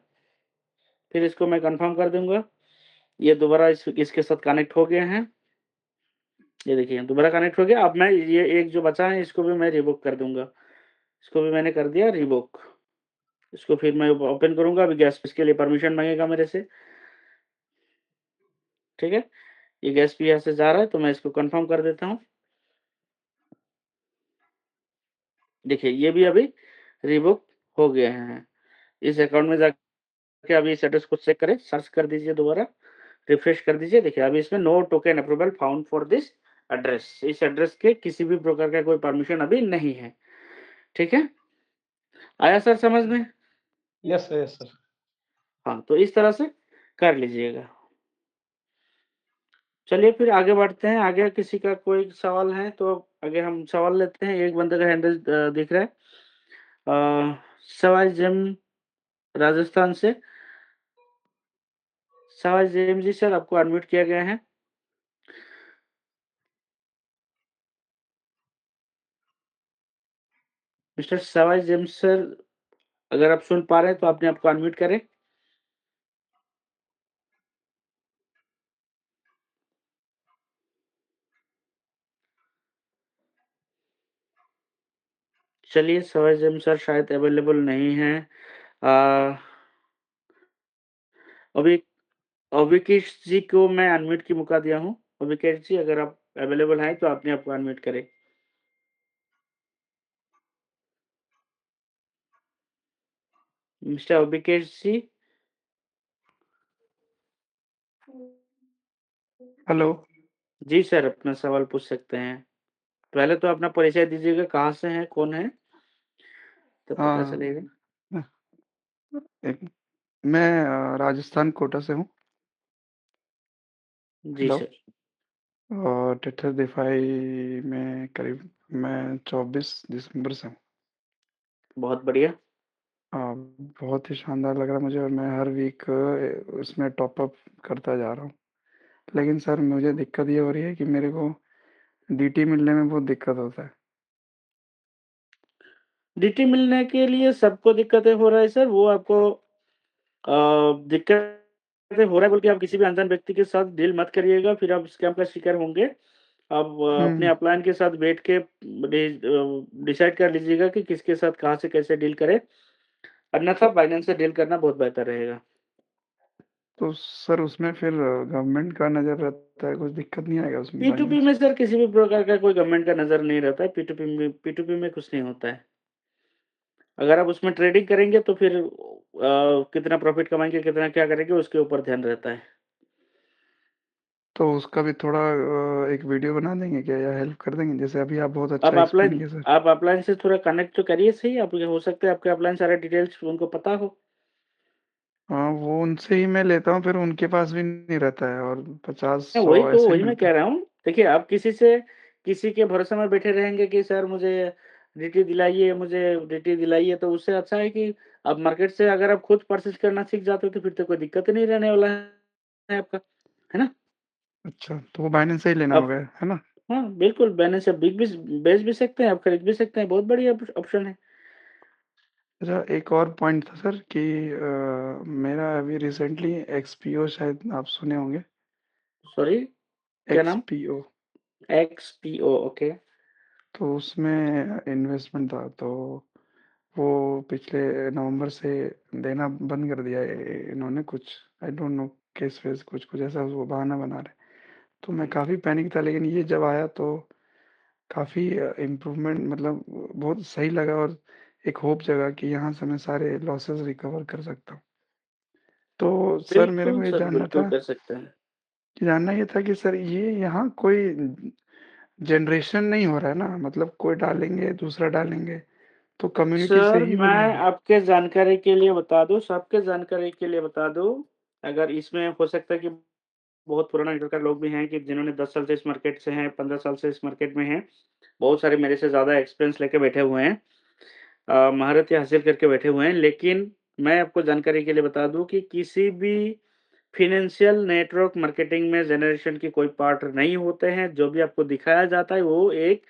फिर इसको मैं कंफर्म कर दूंगा, ये दोबारा इसके साथ कनेक्ट हो गए हैं। ये देखिए दोबारा कनेक्ट हो गया। अब मैं ये एक जो बचा है इसको भी मैं रिवोक कर दूंगा, इसको भी मैंने कर दिया रिवोक। इसको फिर मैं ओपन करूंगा, अभी गैस इसके लिए परमिशन मांगेगा मेरे से, ठीक है। ये गैस भी यहाँ से जा रहा है तो मैं इसको कंफर्म कर देता हूँ। देखिए ये भी अभी रिवोक हो गए हैं। इस अकाउंट में जाके अभी इस एड्रेस को चेक करें, सर्च कर दीजिए, दोबारा रिफ्रेश कर दीजिए। देखिए अभी इसमें no token approval found for this address, इस एड्रेस के किसी भी प्रकार का कोई परमिशन अभी नहीं है, ठीक है। आया सर समझ में? Yes sir, yes sir. हाँ, तो इस तरह से कर लीजिएगा। चलिए फिर आगे बढ़ते हैं। आगे किसी का कोई सवाल है तो आगे हम सवाल लेते हैं। एक बंदे का हैंडल दिख रहा है, सवाई जेम राजस्थान से। सवाई जेम जी सर, आपको अनम्यूट किया गया है। मिस्टर सवाई जेम सर, अगर आप सुन पा रहे हैं तो अपने आप को अनम्यूट करें। चलिए सवाई जेम सर शायद अवेलेबल नहीं है। अ, अभी अविकेश जी को मैं अनम्यूट की मौका दिया हूँ। अविकेश जी, अगर आप अवेलेबल हैं तो अपने आप को अनम्यूट करें। मिस्टर अभिकेश जी। हेलो। जी सर, अपना सवाल पूछ सकते हैं। पहले तो अपना परिचय दीजिएगा, कहाँ से हैं, कौन है? तब पता हाँ, चलेगा। एक मैं राजस्थान कोटा से हूँ। जी हेलो। सर। और टिटर दिफाई में करीब मैं 24 दिसंबर से हूँ। बहुत बढ़िया। बहुत ही शानदार लग रहा है मुझे, और मैं हर वीक उसमें टॉप अप करता जा रहा हूँ। लेकिन सर मुझे दिक्कत ये हो रही है कि मेरे को डीटी मिलने में बहुत दिक्कत होता है। डीटी मिलने के लिए सबको दिक्कतें हो रहा है सर, वो आपको दिक्कतें हो रहा है बोल के आप किसी भी अनजान व्यक्ति के साथ डील मत करिएगा, फिर आप स्कैम का शिकार होंगे। आप अपने हम्म। अपलाइन के साथ बैठ के डिसाइड कर लीजिएगा कि किसके साथ कहाँ से कैसे डील करें, अन्यथा बाइनेंस से डील करना बहुत बेहतर रहेगा। तो सर उसमें फिर गवर्नमेंट का नज़र रहता है, कुछ दिक्कत नहीं आएगा उसमें पी2पी बाइनेंस? में सर किसी भी प्रकार का कोई गवर्नमेंट का नज़र नहीं रहता है, पी2पी में कुछ नहीं होता है। अगर आप उसमें ट्रेडिंग करेंगे तो फिर कितना प्रॉफिट कमाएँगे, कितना क्या करेंगे, उसके ऊपर ध्यान रहता है। तो उसका भी थोड़ा एक वीडियो बना देंगे क्या, या हेल्प कर देंगे? जैसे अभी आप बहुत आप अच्छा एक्सप्लेन किए सर। अपलाइन से थोड़ा कनेक्ट तो करिए सही, आप हो सकता है आपके अपलाइन सारे डिटेल्स उनको पता हो। हाँ, वो उनसे ही मैं लेता हूँ, फिर उनके पास भी नहीं रहता है, और 50 वही 100 तो, ऐसे ही वही मैं मिलता कह है। रहा हूँ। देखिए, आप किसी के भरोसे में बैठे रहेंगे कि सर मुझे डीटी दिलाइए, मुझे डीटी दिलाइए, तो उससे अच्छा है कि आप मार्केट से अगर आप खुद परचेज़ करना सीख जाते हो तो फिर तो कोई दिक्कत ही नहीं रहने वाला है आपका, है ना? अच्छा, तो वो बाइनेंस से ही लेना आप होगा, है ना? हाँ, बिल्कुल बैलेंस आप बिग भी बेच भी सकते हैं, आप खरीद भी सकते हैं, बहुत बढ़िया ऑप्शन है। अच्छा, एक और पॉइंट था सर कि मेरा अभी रिसेंटली एक्सपीओ, शायद आप सुने होंगे। सॉरी, क्या नाम? एक्सपीओ। एक्सपीओ, ओके। तो उसमें इन्वेस्टमेंट था, तो वो पिछले नवंबर से देना बंद कर दिया है इन्होंने, कुछ आई डोंट नो, केस वेस कुछ कुछ ऐसा वो बहाना बना रहे। तो मैं काफ़ी पैनिक था, लेकिन ये जब आया तो काफ़ी इम्प्रूवमेंट, मतलब बहुत सही लगा, और एक होप जगा कि यहाँ से मैं सारे लॉसेस रिकवर कर सकता हूँ। तो सर मेरे बिल्कुल को ये सर, जानना बिल्कुल था, कर सकते हैं। कि सर ये यहाँ कोई जनरेशन नहीं हो रहा है ना, मतलब कोई डालेंगे दूसरा डालेंगे, तो कम्युनिटी से सर, ही मैं मिलेंगे। आपके जानकारी के लिए बता दूँ, सबके जानकारी के लिए बता दूँ, अगर इसमें हो सकता है कि बहुत पुराना नेटवर्क लोग भी हैं कि जिन्होंने 10 साल से इस मार्केट से हैं, 15 साल से इस मार्केट में हैं। बहुत सारे मेरे से ज़्यादा एक्सपीरियंस लेके बैठे हुए हैं। महारतें हासिल करके बैठे हुए हैं। लेकिन मैं आपको जानकारी के लिए बता दूँ कि किसी भी फ़ाइनेंशियल नेटवर्क मार्केटिंग में जनरेशन की कोई पार्ट नहीं होते हैं। जो भी आपको दिखाया जाता है वो एक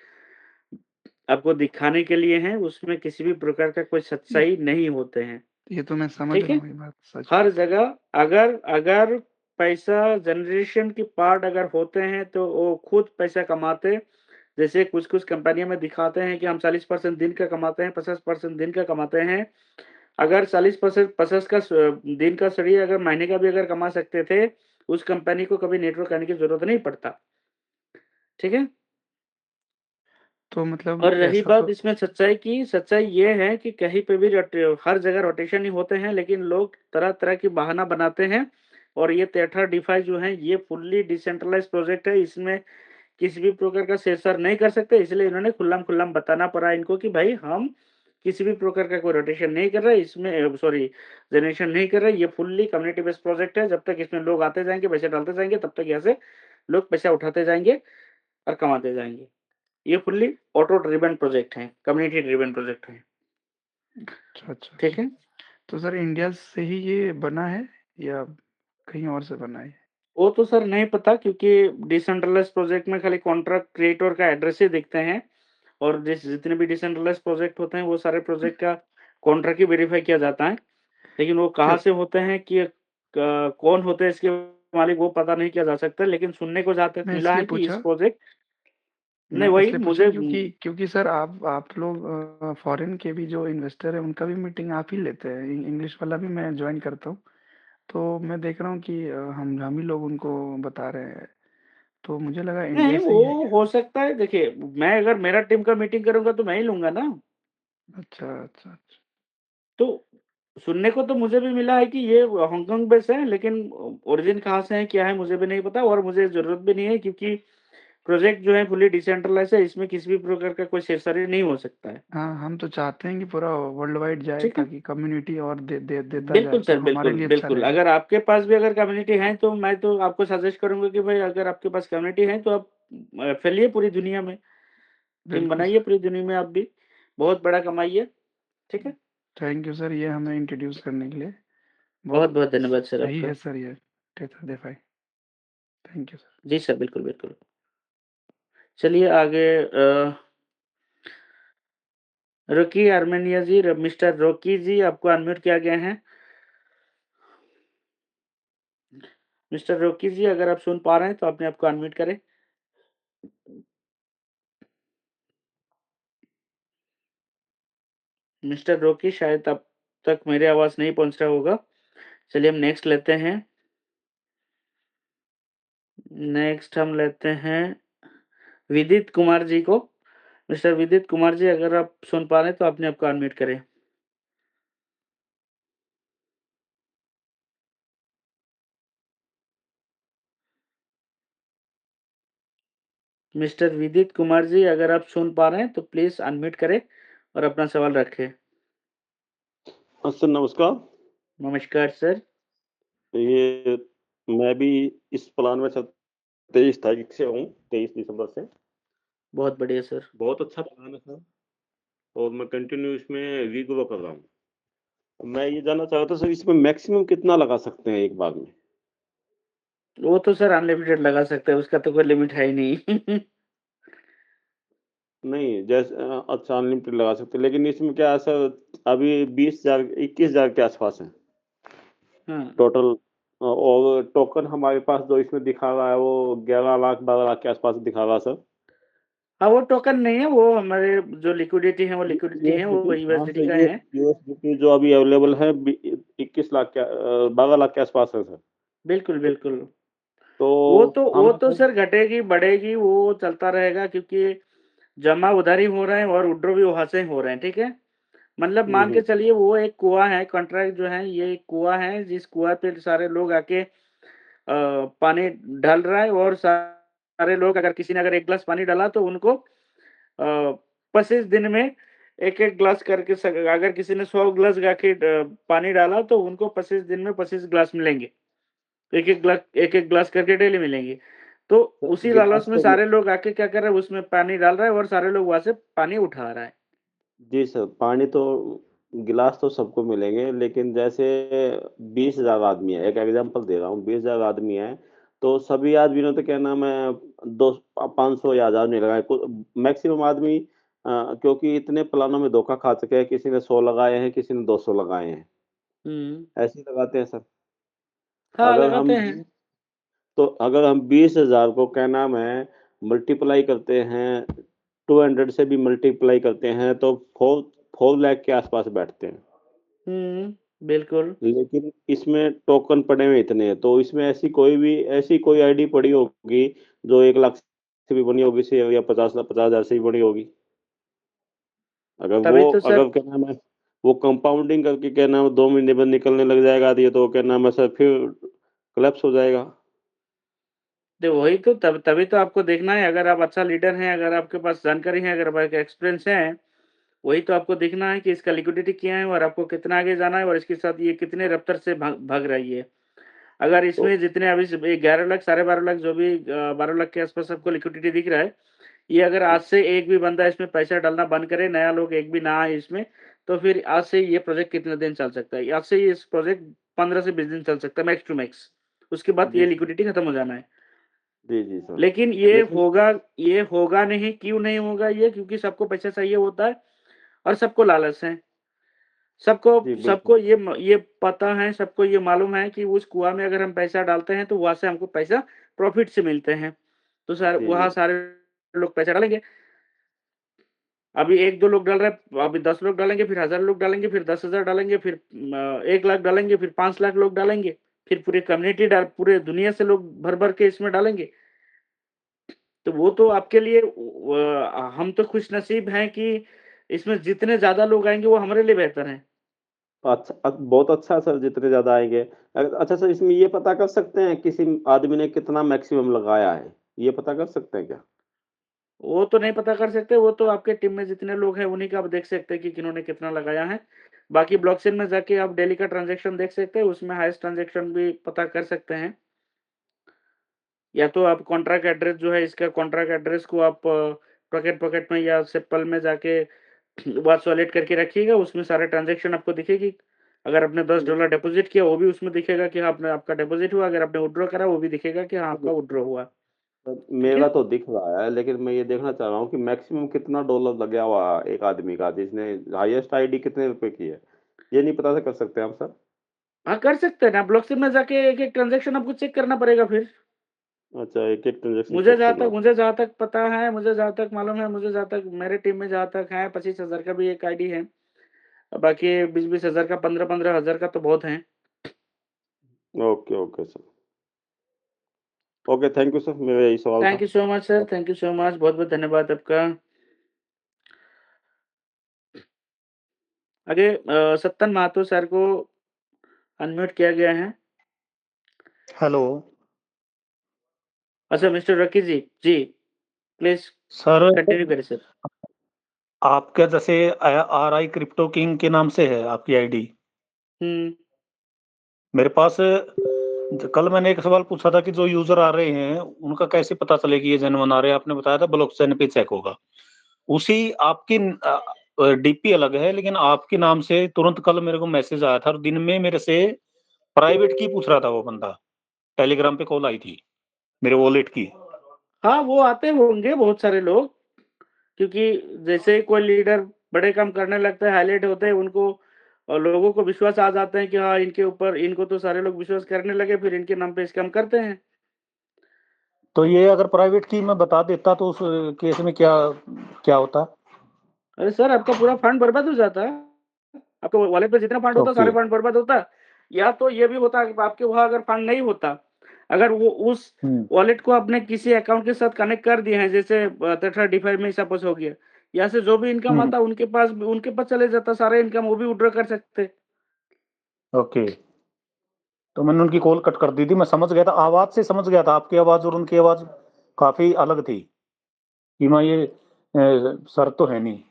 आपको दिखाने के लिए हैं, उसमें किसी भी प्रकार का कोई ये सच्चाई नहीं होते हैं। ये तो मैं समझ ठीक रहा है? हूँ, ये बात सच हर में। जगह अगर अगर पैसा जनरेशन की पार्ट अगर होते हैं तो वो खुद पैसा कमाते, जैसे कुछ-कुछ कंपनियों में दिखाते हैं कि हम 40% दिन का कमाते हैं, 50% दिन का कमाते हैं। अगर 40% 50 का दिन का सही अगर महीने का भी अगर कमा सकते थे, उस कंपनी को कभी नेटवर्क आने की ज़रूरत नहीं पड़ता। ठीक है? तो और मतलब रही ऐसा बात तो इसमें सच्चाई की, सच्चाई ये है कि कहीं पे भी हर जगह रोटेशन ही होते हैं, लेकिन लोग तरह-तरह की बहाना बनाते हैं और ये टेट्रा डिफाई जो है, ये फुल्ली डिसेंट्रलाइज़्ड प्रोजेक्ट है। इसमें किसी भी प्रकार का छेड़छाड़ नहीं कर सकते, इसलिए इन्होंने खुल्लम-खुल्ला बताना पड़ा इनको कि भाई हम किसी भी प्रकार का कोई रोटेशन नहीं कर रहे, इसमें सॉरी जनरेशन नहीं कर रहे, ये फुल्ली कम्युनिटी बेस्ड प्रोजेक्ट है। जब तक इसमें लोग आते जाएँगे, पैसे डालते जाएँगे, तब तक यहाँ से लोग पैसा उठाते जाएँगे और कमाते जाएँगे। ये फुल्ली ऑटो ड्रिवन प्रोजेक्ट है, कम्युनिटी ड्रिवन प्रोजेक्ट है। अच्छा, अच्छा, ठीक अच्छा। है? तो सर इंडिया से ही ये बना है, या कहीं और से बना है? वो तो सर नहीं पता क्योंकि डिसेंट्रलाइज़्ड प्रोजेक्ट में खाली कॉन्ट्रैक्ट क्रिएटर का एड्रेस ही दिखते हैं और जितने भी डिसेंट्रलाइज़्ड प्रोजेक्ट होते हैं, वो सारे प्रोजेक्ट का कॉन्ट्रैक्ट ही वेरीफ़ाई किया जाता है। लेकिन वो कहाँ क्यों? से होते हैं कि कौन होते हैं इसके मालिक वो पता नहीं किया जा सकता। लेकिन सुनने को जहाँ तक मैं मिला इसलिए है कि इस पूछा प्रोजेक्ट नहीं मैं वही इसलिए पूछा मुझे क्योंकि सर आप लोग फॉरेन के भी जो इन्वेस्टर हैं, उनका भी मीटिंग आप ही लेते हैं। इंग्लिश वाला भी मैं जॉइन करता हूँ। तो मैं देख रहा हूँ कि हम ही लोग उनको बता रहे हैं। तो मुझे लगा इंडिया नहीं से ही है वो क्या? हो सकता है देखिए, मैं अगर मेरा टीम का मीटिंग करूँगा तो मैं ही लूँगा ना। अच्छा, अच्छा, अच्छा। तो सुनने को तो मुझे भी मिला है कि ये हांगकांग बेस है, लेकिन ओरिजिन कहाँ से है, क्या है, मुझे भी नहीं पता और मुझे ज़रूरत भी नहीं है क्योंकि प्रोजेक्ट जो है फुली डिसेंट्रलाइज़्ड है, इसमें किसी भी प्रकार का कोई छेड़छाड़ी नहीं हो सकता है। हाँ, हम तो चाहते हैं कि पूरा वर्ल्ड वाइड जाए ठीक है? ताकि कम्युनिटी और देता बिल्कुल जाए तो सर, हमारे बिल्कुल, लिए अच्छा बिल्कुल। रहेगा। अगर आपके पास भी अगर कम्युनिटी है, तो मैं तो आपको सजेस्ट करूँगा कि भाई अगर आपके पास कम्युनिटी है, तो आप फैलिए पूरी दुनिया में, टीम बिल्कुल बनाइए सर। पूरी दुनिया में आप भी, बहुत बड़ा कमाइए, ठीक है? थैंक यू सर, ये हमें इंट्रोड्यूस करने के लिए। बहुत बहुत-बहुत धन्यवाद सर सही आपका। है सर ये टेट्राडेफाई। Thank you sir. जी सर, बिल्कुल, बिल्कुल। चलिए आगे Rocky Armenia ji, mister Rocky ji आपको अनम्यूट किया गया है। मिस्टर रॉकी जी अगर आप सुन पा रहे हैं तो अपने आप को अनम्यूट करें। मिस्टर रॉकी शायद अब तक मेरी आवाज़ नहीं पहुँच रहा होगा। चलिए हम नेक्स्ट लेते हैं। नेक्स्ट हम लेते हैं विदित कुमार जी को। मिस्टर विदित कुमार जी अगर आप सुन पा रहे हैं तो अपने आप को अनम्यूट करें। मिस्टर विदित कुमार जी अगर आप सुन पा रहे हैं तो प्लीज़ अनम्यूट करें और अपना सवाल रखें। सर नमस्कार। नमस्कार सर। ये मैं भी इस प्लान में सर 23 तारीख से हूँ, 23 दिसंबर से। बहुत बढ़िया सर। बहुत अच्छा प्लान है सर और मैं कंटिन्यू इसमें रीग्रो कर रहा हूँ। मैं ये जानना चाह रहा था सर इसमें मैक्सिमम कितना लगा सकते हैं एक बार में? वो तो सर अनलिमिटेड लगा सकते हैं, उसका तो कोई लिमिट है ही नहीं। नहीं, जैसे अच्छा अनलिमिटेड लगा सकते हैं, लेकिन इसमें क्या है सर अभी 20,000 21,000 के आसपास है हाँ। टोटल और टोकन हमारे पास जो इसमें दिखा रहा है वो 11 लाख 12 लाख के आसपास दिखा रहा है सर। हाँ, वो टोकन नहीं है, वो हमारे जो लिक्विडिटी है, वो लिक्विडिटी है, यूएसडीटी वो हाँ यूएसडीटी सर का ये है। यूएसडीटी जो अभी अवेलेबल है 21 लाख के 12 लाख के आसपास है सर। बिल्कुल, बिल्कुल। तो वो हम तो सर सर घटेगी, बढ़ेगी, वो चलता रहेगा क्योंकि जमा उधर ही हो रहे हैं और विथड्रॉ भी वहाँ से ही हो रहे हैं, ठीक है? मतलब मान के चलिए वो एक कुआँ है, कॉन्ट्रैक्ट जो है ये एक कुआँ है, जिस कुआँ पे सारे लोग आके पानी डाल रहा है और सारे लोग अगर किसी ने अगर 1 ग्लास पानी डाला तो उनको 25 दिन में 1-1 ग्लास करके अगर किसी ने 100 ग्लास जाके पानी डाला तो उनको 25 दिन में 25 ग्लास मिलेंगे। 1-1 ग्लास करके डेली मिलेंगे। तो उसी गिलास लालच में तो सारे लोग आके क्या कर रहे हैं उसमें पानी डाल रहा है और सारे लोग वहाँ से पानी उठा रहा है। जी सर पानी तो गिलास तो सबको मिलेंगे लेकिन जैसे 20,000 आदमी है एक एग्जांपल दे रहा हूँ 20,000 आदमी है तो सभी आदमियों ने तो क्या नाम है 500 या 1,000 नहीं लगाए मैक्सिमम आदमी क्योंकि इतने प्लानों में धोखा खा चुके हैं किसी ने 100 लगाए हैं किसी ने 200 लगाए हैं हुँ। ऐसे ही लगाते हैं सर हाँ, अगर लगाते हम हैं। तो अगर हम 20,000 को क्या नाम है मल्टीप्लाई करते हैं 200 से भी मल्टीप्लाई करते हैं तो 4 लाख के आसपास बैठते हैं हुँ, बिल्कुल। लेकिन इसमें टोकन पड़े हुए इतने हैं तो इसमें ऐसी कोई आईडी पड़ी होगी जो 1 लाख से भी बनी होगी से या 50,000 से भी बड़ी होगी तभी तो सर अगर क्या नाम है वो कंपाउंडिंग करके क्या नाम है 2 महीने बाद निकलने लग जाएगा तो ये तो क्या नाम है सर फिर कोलैप्स हो जाएगा वही तो तभी तो आपको देखना है अगर आप अच्छा लीडर हैं, अगर आपके पास जानकारी है, अगर आपका एक्सपीरियंस है, वही तो आपको देखना है कि इसका लिक्विडिटी क्या है और आपको कितना आगे जाना है और इसके साथ ये कितने रफ्तार से भाग रही है। अगर तो इसमें जितने अभी 11 लाख, साढ़े 12 लाख जो भी 12 लाख के आसपास आपको लिक्विडिटी दिख रहा है, ये अगर आज से एक भी बंदा इसमें पैसा डालना बंद करे, नया लोग एक भी ना आए इसमें, तो फिर आज से ये प्रोजेक्ट कितने दिन चल सकता है? आज से ये इस प्रोजेक्ट 15 से 20 दिन चल सकता है मैक्स टू मैक्स। उसके बाद जी ये सर लिक्विडिटी खत्म हो जाना है। जी सर लेकिन लेकिन ये होगा नहीं, क्यों नहीं होगा ये? क्योंकि सबको पैसा चाहिए होता है और सबको लालच है। सबको जी बिल्कुल सबको ये पता है, सबको ये मालूम है कि उस कुआँ में अगर हम पैसा डालते हैं, तो वहाँ से हमको पैसा प्रॉफ़िट से मिलते हैं। तो जी वहाँ सारे लोग पैसा डालेंगे। अभी 1-2 लोग डाल रहे हैं, अभी 10 लोग डालेंगे, फिर 1000 लोग डालेंगे, फिर 10,000 डालेंगे, फिर 1 लाख डालेंगे, फिर 5 लाख लोग डालेंगे, फिर पूरी कम्युनिटी पूरे दुनिया से लोग भर-भर के इसमें डालेंगे। तो वो तो आपके लिए हम तो खुशनसीब हैं कि इसमें जितने ज़्यादा लोग आएँगे वो हमारे लिए बेहतर है। अच्छा बहुत अच्छा सर, जितने ज़्यादा आएँगे। अच्छा सर, इसमें ये पता कर सकते हैं किसी आदमी ने कितना मैक्सिमम लगाया है? ये पता कर सकते हैं क्या? वो तो नहीं पता कर सकते, वो तो आपके टीम में जितने लोग हैं उन्हीं का आप देख सकते हैं कि किन्होंने कितना लगाया है। बाकी ब्लॉकचेन में जाके आप डेली का ट्रांज़ैक्शन देख सकते हैं, उसमें हाईएस्ट ट्रांज़ैक्शन भी पता कर सकते हैं। या तो आप कॉन्ट्रैक्ट एड्रेस जो है, इसका कॉन्ट्रैक्ट एड्रेस को आप पॉकेट में या सिप्पल में जाके वॉच वॉलेट करके रखिएगा, उसमें सारे ट्रांज़ैक्शन आपको दिखेगी। अगर आपने $10 डिपॉज़िट किया, वो भी उसमें दिखेगा कि हाँ, आपका डिपॉज़िट हुआ, अगर आपने विथड्रॉ करा, वो भी दिखेगा कि हाँ, आपका विथड्रॉ हुआ। ठीक मेरा है? तो दिख रहा है, लेकिन मैं ये देखना चाह रहा हूँ कि मैक्सिमम कितना डॉलर लगा हुआ है एक आदमी का, जिसने हाईएस्ट आईडी कितने रुपए की है? ये नहीं पता कर सकते हम सर? हाँ, कर सकते हैं ना, ब्लॉकचेन में जाके एक-एक ट्रांज़ैक्शन आपको चेक करना पड़ेगा फिर। अच्छा, एक-एक ट्रांज़ैक्शन चेक करना। मुझे जहाँ तक पता है, मुझे जहाँ तक मालूम है, मुझे जहाँ तक मेरे टीम में जहाँ तक है 25,000 का भी एक आईडी है। बाकी 20-20 हज़ार का, 15-15 हज़ार का तो बहुत है। Okay, okay sir. Okay, thank you sir, मेरा यही सवाल थैंक था। You so much sir, thank you so much. बहुत-बहुत धन्यवाद आपका। आगे सत्तन माथुर सर को अनम्यूट किया गया है। हेलो अच्छा मिस्टर रकी जी, जी, प्लीज़ सर, कंटिन्यू करिए सर। आपका जैसे आरआई क्रिप्टो किंग के नाम से है आपकी आईडी। हुँ, मेरे पास कल मैंने एक सवाल पूछा था कि जो यूजर आ रहे हैं उनका कैसे पता चले कि ये जेन्युइन आ रहे हैं। आपने बताया था ब्लॉकचेन पे चेक होगा। उसी आपकी डीपी अलग है, लेकिन आपके नाम से तुरंत कल मेरे को मैसेज आया था और दिन में मेरे से प्राइवेट की पूछ रहा था वो बंदा। टेलीग्राम पे कॉल आई थी मेरे वॉलेट की। हाँ, वो आते होंगे बहुत सारे लोग, क्योंकि जैसे ही कोई लीडर बड़े काम करने लगता है, हाइलाइट होते हैं, उनको लोगों को विश्वास आ जाता है कि हाँ, इनके ऊपर इनको तो सारे लोग विश्वास करने लगे, फिर इनके नाम पे स्कैम करते हैं। तो ये अगर प्राइवेट की मैं बता देता तो उस केस में क्या क्या होता? अरे सर, आपका पूरा फंड बर्बाद हो जाता है। आपके वॉलेट में जितना फंड होता, ओके। सारे फंड बर्बाद होता। या तो ये भी होता कि आपके वहाँ अगर फंड नहीं होता, अगर वो उस हुँ। वॉलेट को आपने किसी अकाउंट के साथ कनेक्ट कर दिए हैं, जैसे टेट्रा डीफाई में सपोज़ हो गया, यहाँ से जो भी इनकम हुँ, आता उनके पास चले जाता सारा इनकम, वो भी विथड्रॉ कर सकते। ओके। तो मैंने उनकी कॉल कट कर दी थी। मैं समझ गया था, आवाज़ से समझ गया था, आपकी आवाज़ और उनकी आवाज़ काफ़ी अलग थी कि मैं ये सर तो है नहीं।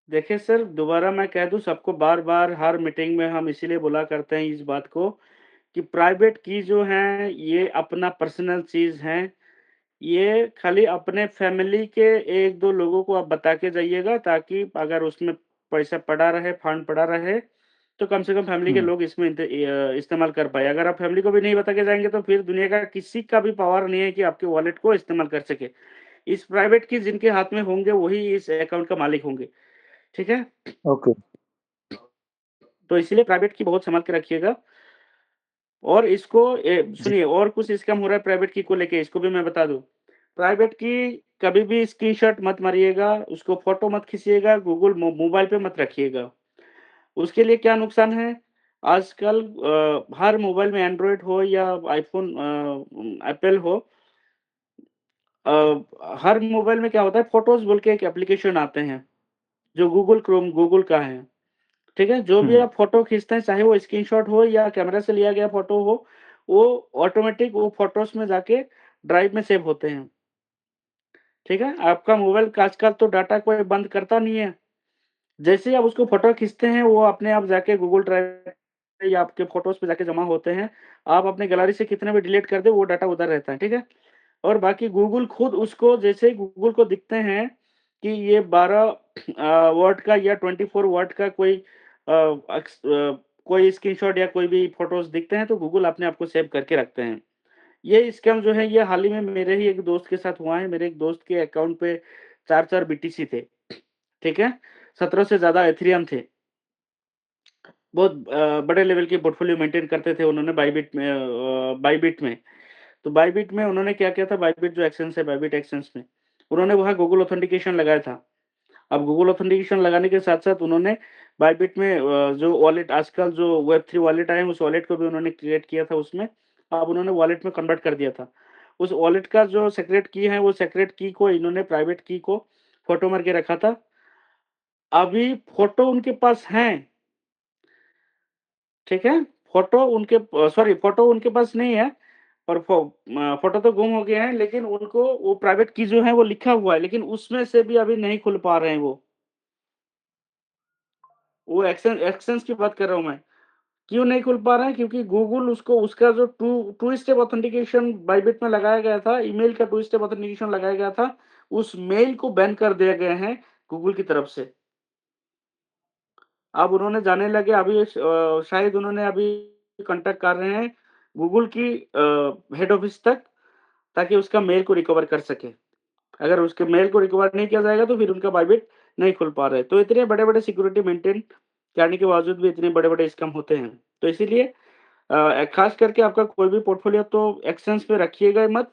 देखिए सर, दोबारा मैं कह दूँ सबको, बार-बार हर मीटिंग में हम इसीलिए बोला करते हैं इस बात को कि प्राइवेट की जो है, ये अपना पर्सनल चीज़ है। ये खाली अपने फैमिली के 1-2 लोगों को आप बता के जाइएगा, ताकि अगर उसमें पैसा पड़ा रहे, फंड पड़ा रहे, तो कम से कम फैमिली के हुँ, लोग इसमें इस्तेमाल कर पाएँ। अगर आप फैमिली को भी नहीं बता के जाएँगे, तो फिर दुनिया का किसी का भी पावर नहीं है कि आपके वॉलेट को इस्तेमाल कर सके। इस प्राइवेट की जिनके हाथ में होंगे, वही इस अकाउंट का मालिक होंगे। ठीक है? ओके। तो इसीलिए प्राइवेट की बहुत सँभाल के रखिएगा। और इसको जी। सुनिए, और कुछ स्कैम हो रहा है प्राइवेट की को लेके, इसको भी मैं बता दूँ। प्राइवेट की कभी भी स्क्रीनशॉट मत मारिएगा, उसको फ़ोटो मत खींचिएगा, गूगल मोबाइल पे मत रखिएगा। उसके लिए क्या नुकसान है, आजकल हर मोबाइल में एंड्रॉयड हो या आईफ़ोन एप्पल हो, हर मोबाइल में क्या होता है, फ़ोटोज़ बोल के एक एप्लीकेशन आते हैं, जो गूगल का है। ठीक है? जो भी हुँ, आप फ़ोटो खींचते हैं, चाहे वो स्क्रीनशॉट हो या कैमरा से लिया गया फ़ोटो हो, वो ऑटोमैटिक वो फ़ोटोज़ में जाके ड्राइव में सेव होते हैं। ठीक है? आपका मोबाइल का आजकल तो डाटा कोई बंद करता नहीं है। जैसे ही आप उसको फ़ोटो खींचते हैं, वो अपने आप जाके गूगल ड्राइव या आपके फ़ोटोज़ पे जाके जमा होते हैं। आप अपनी गैलरी से कितने भी डिलीट कर दें, वो डाटा उधर रहता है। ठीक है? और बाकी गूगल खुद उसको, जैसे ही गूगल को दिखते हैं कि ये 12 वर्ड का या 24 वर्ड का कोई स्क्रीनशॉट या कोई भी फ़ोटोज़ दिखते हैं, तो गूगल अपने आप को सेव करके रखते हैं। ये स्कैम जो है, ये हाल ही में मेरे ही एक दोस्त के साथ हुआ है। मेरे एक दोस्त के अकाउंट पे 4-4 बीटीसी थे, ठीक है? 17 से ज़्यादा एथेरियम थे। बहुत बड़े लेवल की पोर्टफ़ोलियो मेंटेन करते थे उन्होंने बायबिट में। तो बायबिट में उन्होंने क्या किया था, बायबिट जो एक्सचेंज है, बायबिट एक्सचेंज में, उन्होंने वहाँ गूगल ऑथेंटिकेशन लगाया था। अब गूगल ऑथेंटिकेशन लगाने के साथ-साथ उन्होंने बायबिट में जो वॉलेट आजकल जो वेब3 वॉलेट आए हैं, उस वॉलेट को भी उन्होंने क्रिएट किया था उसमें। अब उन्होंने वॉलेट में कन्वर्ट कर दिया था। उस वॉलेट का जो सीक्रेट की है, वो सीक्रेट की को इन्होंने प्राइवेट की को फ़ोटो मार के रखा था। अभी फ़ोटो उनके पास हैं, ठीक है? फोटो उनके पास नहीं है और फोटो तो गुम हो गया है, लेकिन उनको वो प्राइवेट की जो है वो लिखा हुआ है, लेकिन उसमें से भी अभी नहीं खुल पा रहे हैं वो। वो एक्शंस की बात कर रहा हूँ मैं। क्यों नहीं खुल पा रहे हैं? क्योंकि गूगल उसका जो टू स्टेप ऑथेंटिकेशन बाइबिट में लगाया गया था, ईमेल का टू स्टेप ऑथेंटिकेशन लगाया गया था, उस मेल को बैन कर दिया गया है गूगल की तरफ से। अब उन्होंने जाने लगे अभी शायद उन्होंने अभी कॉन्टैक्ट कर रहे हैं गूगल की हेड ऑफिस तक, ताकि उसका मेल को रिकवर कर सके। अगर उसके मेल को रिकवर नहीं किया जाएगा तो फिर उनका बाइबिट नहीं खुल पा रहा है। तो इतने बड़े-बड़े सिक्योरिटी मेंटेन करने के बावजूद भी इतने बड़े-बड़े स्कैम होते हैं। तो इसीलिए खास करके आपका कोई भी पोर्टफोलियो तो एक्सचेंज पे रखिएगा ही मत।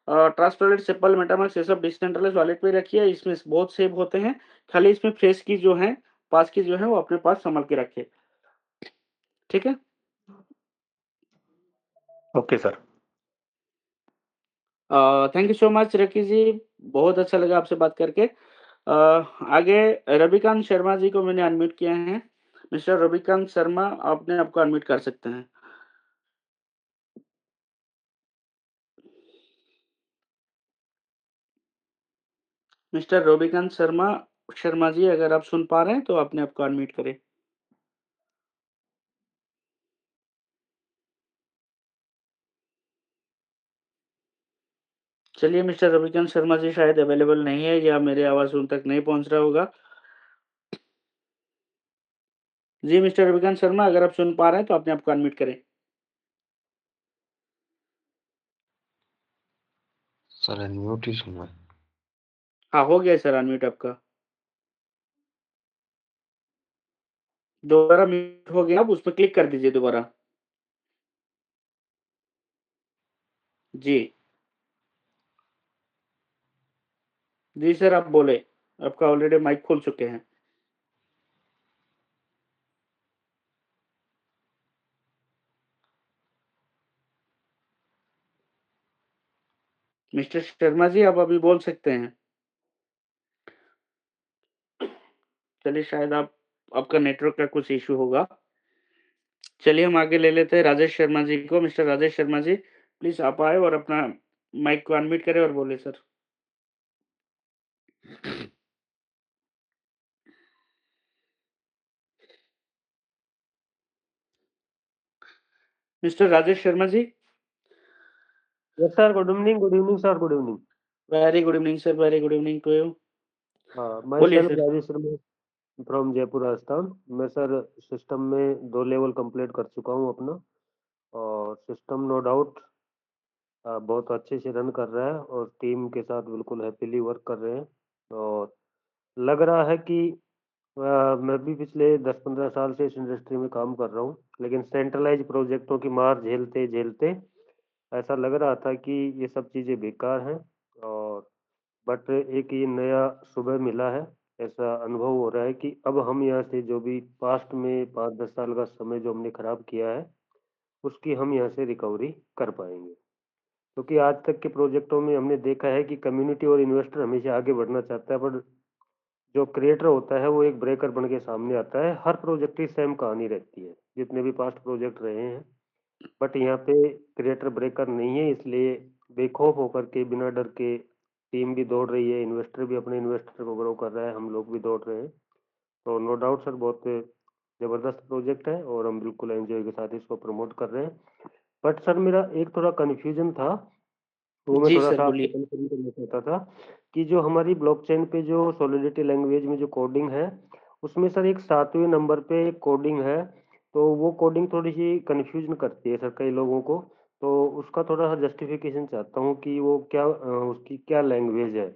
ट्रस्ट वॉलेट, सिंपल, मेटामास्क ये सब डिसेंट्रलाइज्ड वॉलेट पे रखिए, इसमें बहुत सेफ होते हैं। खाली इसमें फ्रेश की जो है, पास की जो है वो अपने पास संभाल के रखिए। ठीक है? Okay sir. Thank you so much Rocky ji, बहुत अच्छा लगा आपसे बात करके। आगे रविकांत शर्मा जी को मैंने अनम्यूट किया है। मिस्टर रविकांत शर्मा, अपने आप को अनम्यूट कर सकते हैं। मिस्टर रविकांत शर्मा जी, अगर आप सुन पा रहे हैं तो अपने आप को अनम्यूट करें। चलिए, मिस्टर रविकांत शर्मा जी शायद अवेलेबल नहीं है या मेरी आवाज़ उन तक नहीं पहुँच रहा होगा। जी, मिस्टर रविकांत शर्मा, अगर आप सुन पा रहे हैं तो अपने आप को अनम्यूट करें। सर अनम्यूट ही सुना है। हाँ, हो गया सर अनम्यूट आपका। दोबारा म्यूट हो गया, आप उस पे क्लिक कर दीजिए दोबारा। जी। जी सर, आप बोले। आपका ऑलरेडी माइक खुल चुके हैं। मिस्टर शर्मा जी, आप अभी बोल सकते हैं। चलिए, शायद आपका नेटवर्क का कुछ इश्यू होगा। चलिए, हम आगे ले लेते हैं राजेश शर्मा जी को। मिस्टर राजेश शर्मा जी, प्लीज़ आप आएँ और अपना माइक को अनम्यूट करें और बोलें sir. Mister Rajesh Sharma ji. Yes sir, good evening sir, good evening. Very good evening sir, very good evening to you. My बोलिए self sir. Rajesh Sharma from Jaipur Rajasthan. मैं सर सिस्टम में 2 लेवल कंप्लीट कर चुका हूँ अपना, और सिस्टम नो डाउट बहुत अच्छे से रन कर रहा है और टीम के साथ बिल्कुल हैप्पीली वर्क कर रहे हैं। और लग रहा है कि मैं भी पिछले 10-15 साल से इस इंडस्ट्री में काम कर रहा हूँ, लेकिन सेंट्रलाइज प्रोजेक्टों की मार झेलते ऐसा लग रहा था कि ये सब चीज़ें बेकार हैं, और बट एक ये नया सुबह मिला है, ऐसा अनुभव हो रहा है कि अब हम यहाँ से जो भी पास्ट में 5-10 साल का समय जो हमने खराब किया है, उसकी हम यहाँ से रिकवरी कर पाएंगे। क्योंकि आज तक के प्रोजेक्टों में हमने देखा है कि कम्युनिटी और इन्वेस्टर हमेशा आगे बढ़ना चाहता है, पर जो क्रिएटर होता है वो एक ब्रेकर बन के सामने आता है। हर प्रोजेक्ट की सेम कहानी रहती है, जितने भी पास्ट प्रोजेक्ट रहे हैं, बट यहाँ पे क्रिएटर ब्रेकर नहीं है, इसलिए बेखौफ होकर के, बिना डर के टीम भी दौड़ रही है, इन्वेस्टर भी अपने इन्वेस्टर को ग्रो कर रहा है, हम लोग भी दौड़ रहे हैं। तो नो डाउट सर, बहुत ज़बरदस्त प्रोजेक्ट है और हम बिल्कुल एंजॉय के साथ इसको प्रमोट कर रहे हैं। बट सर मेरा एक थोड़ा कन्फ्यूजन था, वो मैं जी थोड़ा सर, सा आपसे बोलिए। कंफर्म करना चाहता था कि जो हमारी ब्लॉकचेन पे जो सॉलिडिटी लैंग्वेज में जो कोडिंग है, उसमें सर एक 7वें नंबर पे कोडिंग है, तो वो कोडिंग थोड़ी सी कंफ्यूजन करती है सर कई लोगों को। तो उसका थोड़ा सा जस्टिफिकेशन चाहता हूँ कि वो क्या उसकी क्या लैंग्वेज है।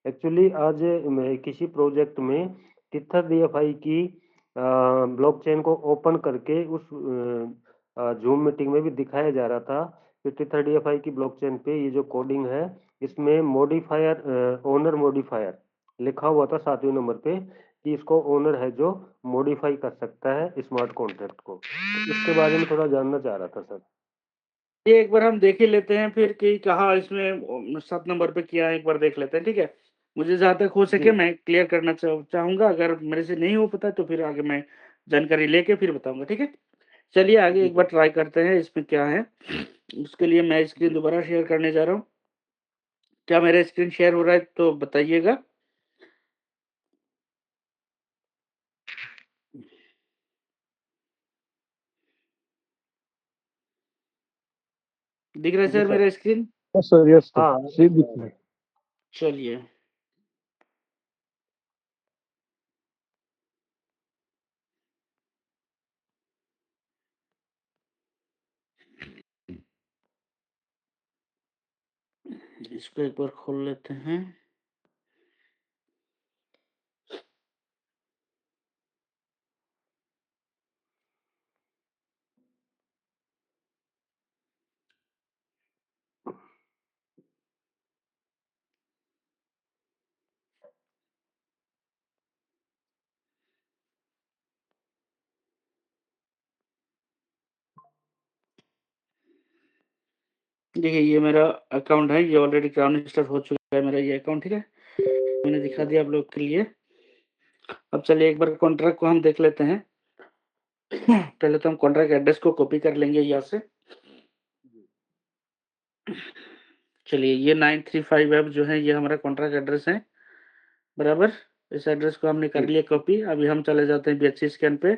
एक्चुअली आज मैं किसी प्रोजेक्ट में टिथर डीएफआई की ब्लॉकचेन को ओपन करके उस जूम मीटिंग में भी दिखाया जा रहा था कि टिथर डीएफआई की ब्लॉकचेन पे ये जो कोडिंग है, इसमें मॉडिफायर ओनर मॉडिफायर लिखा हुआ था 7वें नंबर पे, कि इसको ओनर है जो मॉडिफाई कर सकता है स्मार्ट कॉन्ट्रैक्ट को। तो इसके बारे में थोड़ा जानना चाह रहा था सर। ये एक बार हम देख ही लेते हैं फिर कि कहाँ इसमें 7 नंबर पे किया है, एक बार देख लेते हैं, ठीक है? मुझे जहाँ तक हो सके जी मैं क्लियर करना चाहूँगा। अगर मेरे से नहीं हो पाता तो फिर आगे मैं जानकारी लेके फिर बताऊँगा, ठीक है? चलिए आगे जी एक बार सर। ट्राई करते हैं इसमें क्या है। उसके लिए मैं स्क्रीन दोबारा शेयर करने जा रहा हूँ। क्या मेरा स्क्रीन शेयर हो रहा है तो बताइएगा? दिख रहा है जी सर सर। मेरा screen? Yes sir, yes sir, हाँ, सही दिख रहा है। चलिए। इसको एक बार खोल लेते हैं। देखिए ये मेरा अकाउंट है, ये ऑलरेडी रजिस्टर हो चुका है मेरा ये अकाउंट, ठीक है? मैंने दिखा दिया आप लोग के लिए। अब चलिए एक बार कॉन्ट्रैक्ट को हम देख लेते हैं। पहले तो हम कॉन्ट्रैक्ट एड्रेस को कॉपी कर लेंगे यहाँ से। चलिए ये 935 एफ जो है ये हमारा कॉन्ट्रैक्ट एड्रेस है, बराबर। इस एड्रेस को हमने कर लिया कॉपी। अभी हम चले जाते हैं BHC स्कैन पे।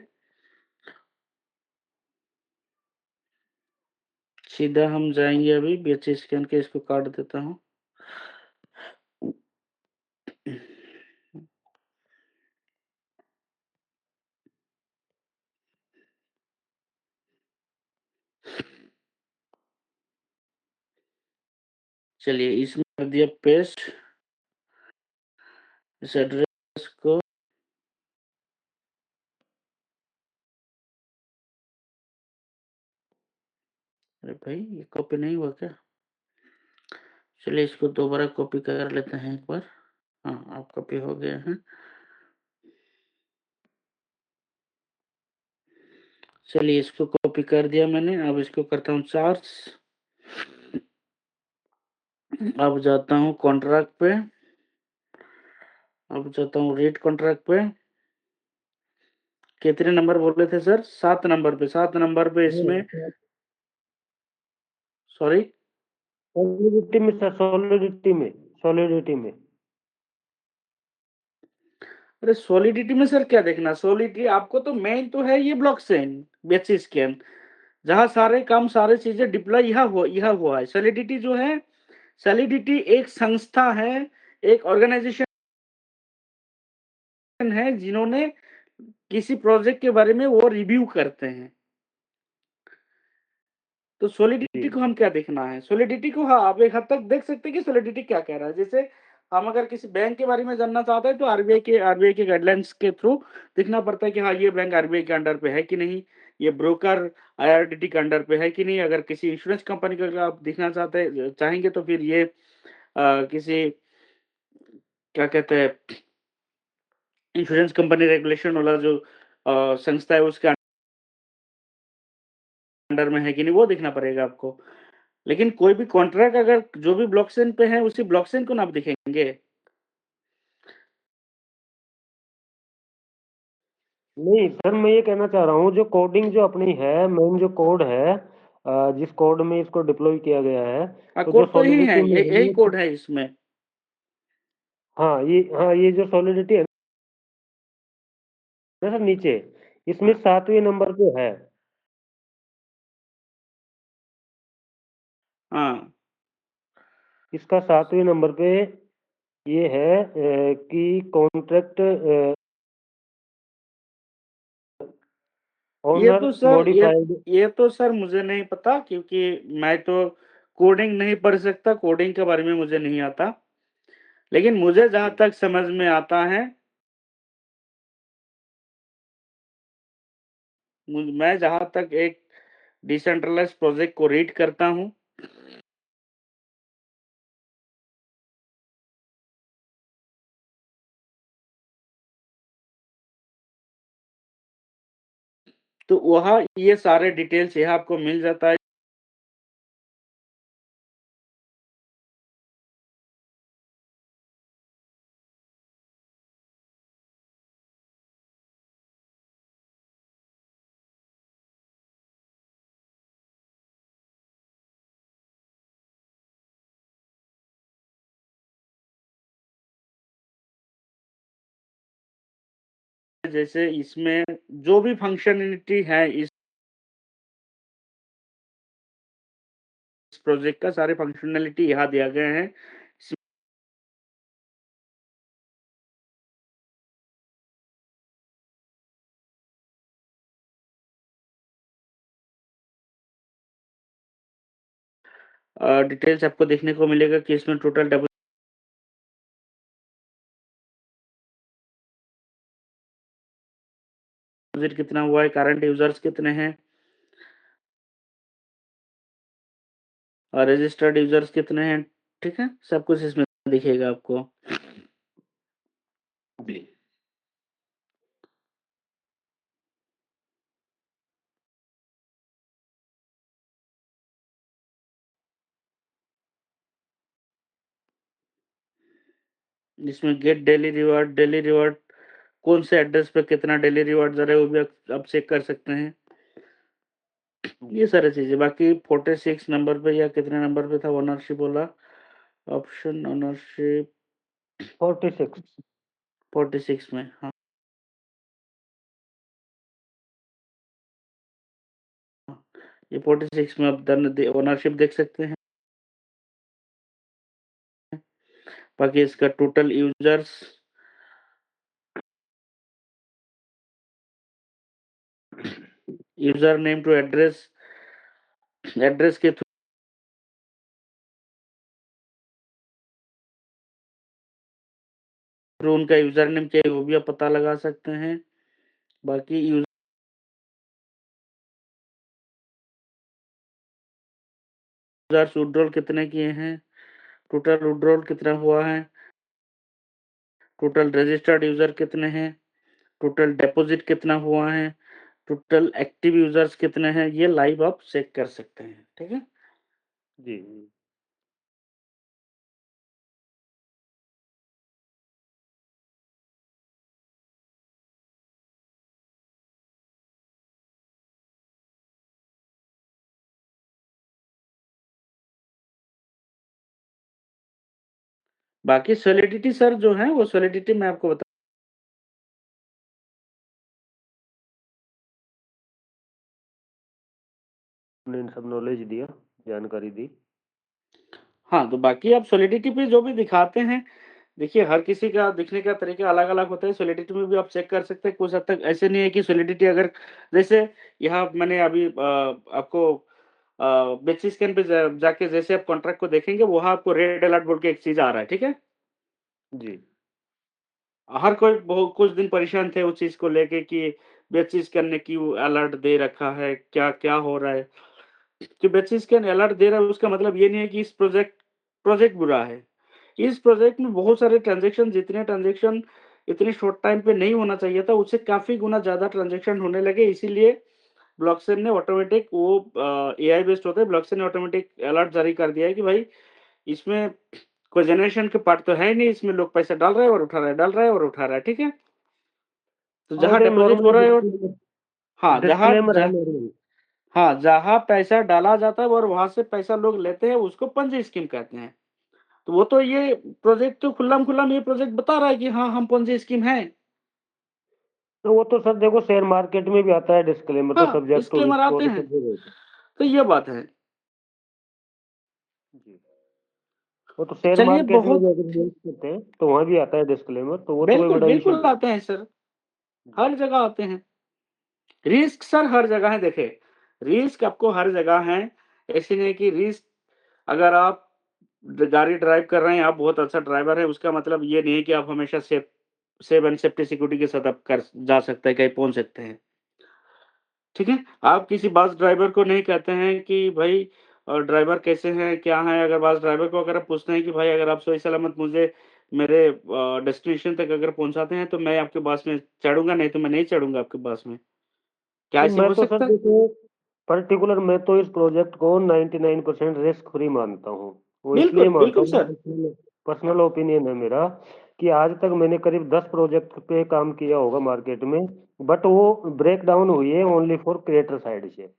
सीधा हम जाएंगे अभी BHC स्कैन के, इसको काट देता हूँ। चलिए इसमें कर दिया पेस्ट इस एड्रेस को। अरे भाई ये कॉपी नहीं हुआ क्या? चलिए इसको दोबारा कॉपी कर लेते हैं एक बार। हाँ आप कॉपी हो गए हैं। चलिए इसको कॉपी कर दिया मैंने। अब इसको करता हूँ चार्ज। अब जाता हूँ कॉन्ट्रैक्ट पे। अब जाता हूँ रीड कॉन्ट्रैक्ट पे। कितने नंबर बोल रहे थे सर? 7 नंबर पे। 7 नंबर पे इसमें सॉरी सॉलिडिटी में सर, सॉलिडिटी में। अरे सॉलिडिटी में सर क्या देखना? सॉलिडिटी आपको तो मेन तो है ये ब्लॉकचेन BHC स्कैन, जहां सारे काम सारे चीजें डिप्लॉय यह हुआ है। सॉलिडिटी जो है, सॉलिडिटी एक संस्था है, एक ऑर्गेनाइजेशन है जिन्होंने किसी प्रोजेक्ट के बारे में वो रिव्यू करते हैं। तो सॉलिडिटी को हम क्या देखना है? सॉलिडिटी को हाँ आप एक हद तक देख सकते हैं कि सॉलिडिटी क्या कह रहा है। जैसे हम अगर किसी बैंक के बारे में जानना चाहते हैं तो आरबीआई के गाइडलाइंस के थ्रू देखना पड़ता है कि हाँ ये बैंक आरबीआई के अंडर पे है कि नहीं, ये ब्रोकर IRDT के अंडर पे है कि नहीं। अगर किसी इंश्योरेंस कंपनी का अगर आप देखना चाहेंगे तो फिर ये किसी क्या कहते हैं इंश्योरेंस कंपनी रेगुलेशन वाला जो संस्था है उसके अंडर में है कि नहीं, वो देखना पड़ेगा आपको। लेकिन कोई भी कॉन्ट्रैक्ट अगर जो भी ब्लॉकचेन पे है उसी ब्लॉकचेन को ना आप दिखेंगे। नहीं सर, मैं ये कहना चाह रहा हूँ जो कोडिंग जो अपनी है, मेन जो कोड है, जिस कोड में इसको डिप्लॉय किया गया है, तो जो कोड तो यही है, सॉलिडिटी में है यही ये कोड है इसमें। ये जो सॉलिडिटी है ना सर नीचे, इसमें 7वें नंबर पे है। हाँ इसका 7वें नंबर पे ये है कि कॉन्ट्रैक्ट ये ओनर तो सर मॉडिफाइड। ये तो सर मुझे नहीं पता, क्योंकि मैं तो कोडिंग नहीं पढ़ सकता, कोडिंग के बारे में मुझे नहीं आता। लेकिन मुझे जहां तक समझ में आता है, मैं जहां तक एक डिसेंट्रलाइज प्रोजेक्ट को रीड करता हूं, तो वहाँ ये सारे डिटेल्स यहाँ आपको मिल जाता है। जैसे इसमें जो भी फंक्शनैलिटी है इस प्रोजेक्ट का, सारे फंक्शनैलिटी यहाँ दिया गए हैं। डिटेल्स आपको देखने को मिलेगा कि इसमें टोटल डिपॉजिट कितना हुआ है, करंट यूजर्स कितने हैं, और रजिस्टर्ड यूजर्स कितने हैं। ठीक है, सब कुछ इसमें दिखेगा आपको। इसमें गेट डेली रिवार्ड कौन से एड्रेस पे कितना डेली रिवार्ड जा रहा है वो भी आप चेक कर सकते हैं। ये सारी चीजें, बाकी 46 नंबर पे या कितने नंबर पे था ओनरशिप बोला, ऑप्शन ओनरशिप 46 में। हाँ, ये 46 में आप ओनरशिप देख सकते हैं। बाकी इसका total users, user name to address के थ्रू उनका यूजर नेम क्या है वो भी आप पता लगा सकते हैं। बाकी यूजर्स विड्रॉल कितने किए हैं, टोटल विड्रॉल कितना हुआ है, टोटल रजिस्टर्ड यूजर कितने हैं, टोटल डिपॉजिट कितना हुआ है, टोटल एक्टिव यूजर्स कितने हैं, ये लाइव आप चेक कर सकते हैं। ठीक है जी। बाकी सॉलिडिटी सर जो है वो सॉलिडिटी मैं आपको बता, आपने इन सब नॉलेज दिया, जानकारी दी। हाँ, तो बाकी आप सॉलिडिटी पे जो भी दिखाते हैं, देखिए हर किसी का दिखने का तरीका अलग-अलग होता है। सॉलिडिटी में भी आप चेक कर सकते हैं। कुछ हद तक ऐसे नहीं है कि सॉलिडिटी अगर जैसे यहाँ मैंने अभी आपको बेसिस स्कैन पे जाके जैसे आप कॉन्ट्रैक्ट को देखेंगे, वहाँ आपको रेड अलर्ट बोल के एक चीज़ आ रहा है, ठीक है? जी। हर कोई बहुत कुछ दिन परेशान थे उस चीज़ को लेके कि बेसिस स्कैन ने क्यों अलर्ट दे रखा है, क्या हो रहा है? जो बेसिस स्कैन अलर्ट दे रहा है उसका मतलब ये नहीं है कि इस प्रोजेक्ट बुरा है। इस प्रोजेक्ट में बहुत सारे जितने ट्रांज़ैक्शन इतने शॉर्ट टाइम पे नहीं होना चाहिए था, उससे काफ़ी गुना ज़्यादा ट्रांज़ैक्शन होने लगे। इसीलिए ब्लॉकचेन ने ऑटोमेटिक वो एआई बेस्ड होता है, ब्लॉकचेन ने ऑटोमेटिक अलर्ट जारी कर दिया है कि भाई इसमें कोई जनरेशन के पार्ट तो है नहीं, इसमें लोग पैसा डाल रहा है और उठा रहा है, डाल रहा है और उठा रहा है, ठीक है? तो जहाँ डिपॉज़िट हो रहा है और हाँ, डिस्क्लेमर है मेरे। हाँ, जहाँ पैसा डाला जाता है और वहाँ से पैसा लोग लेते हैं, उसको पंजी स्कीम कहते हैं। तो वो तो ये प्रोजेक्ट तो खुल्लम-खुल्ला ये प्रोजेक्ट बता रहा है कि हाँ, हम पंजी स्कीम हैं। तो वो तो सर देखो शेयर मार्केट में भी आता है डिस्क्लेमर, तो हाँ, सब्जेक्ट टू डिस्क्लेमर रिस्क आते वो हैं। तो तो ये बात है। जी। वो तो शेयर चलिए मार्केट में बहुत भी अगर इन्वेस्ट करते हैं, तो वहाँ भी आता है डिस्क्लेमर, तो वो तो कोई बिल्कुल, बड़ा इश्यू बिल्कुल नहीं है। आते हैं सर, हर जगह आते हैं। रिस्क सर हर जगह है देखिए, रिस्क आपको हर जगह है। ऐसे नहीं है कि रिस्क अगर आप गाड़ी ड्राइव कर रहे हैं, आप बहुत अच्छा ड्राइवर हैं, उसका मतलब ये नहीं है कि आप हमेशा सेफ एंड सेफ्टी सिक्योरिटी के साथ आप कर जा सकते हैं, कहीं पहुँच सकते हैं। ठीक है? आप किसी बस ड्राइवर को नहीं कहते हैं कि भाई ड्राइवर कैसे हैं, क्या हैं? अगर बस ड्राइवर को अगर आप पूछते हैं कि भाई अगर आप सही सलामत मुझे मेरे डेस्टिनेशन तक अगर पहुँचाते हैं, तो मैं आपके बस में चढ़ूँगा, नहीं तो मैं नहीं चढ़ूँगा आपके बस में। क्या नहीं, ऐसे मैं हो तो सर सकता है? देखो पर्टिकुलर मैं तो इस प्रोजेक्ट को 99% रिस्क फ्री मानता हूँ। वो इसलिए बिल्कुल, मानता बिल्कुल हूँ, सर। पर्सनल ओपिनियन है मेरा कि आज तक मैंने करीब 10 प्रोजेक्ट पे काम किया होगा मार्केट में, बट वो ब्रेक डाउन हुई है ओनली फॉर क्रिएटर साइड से।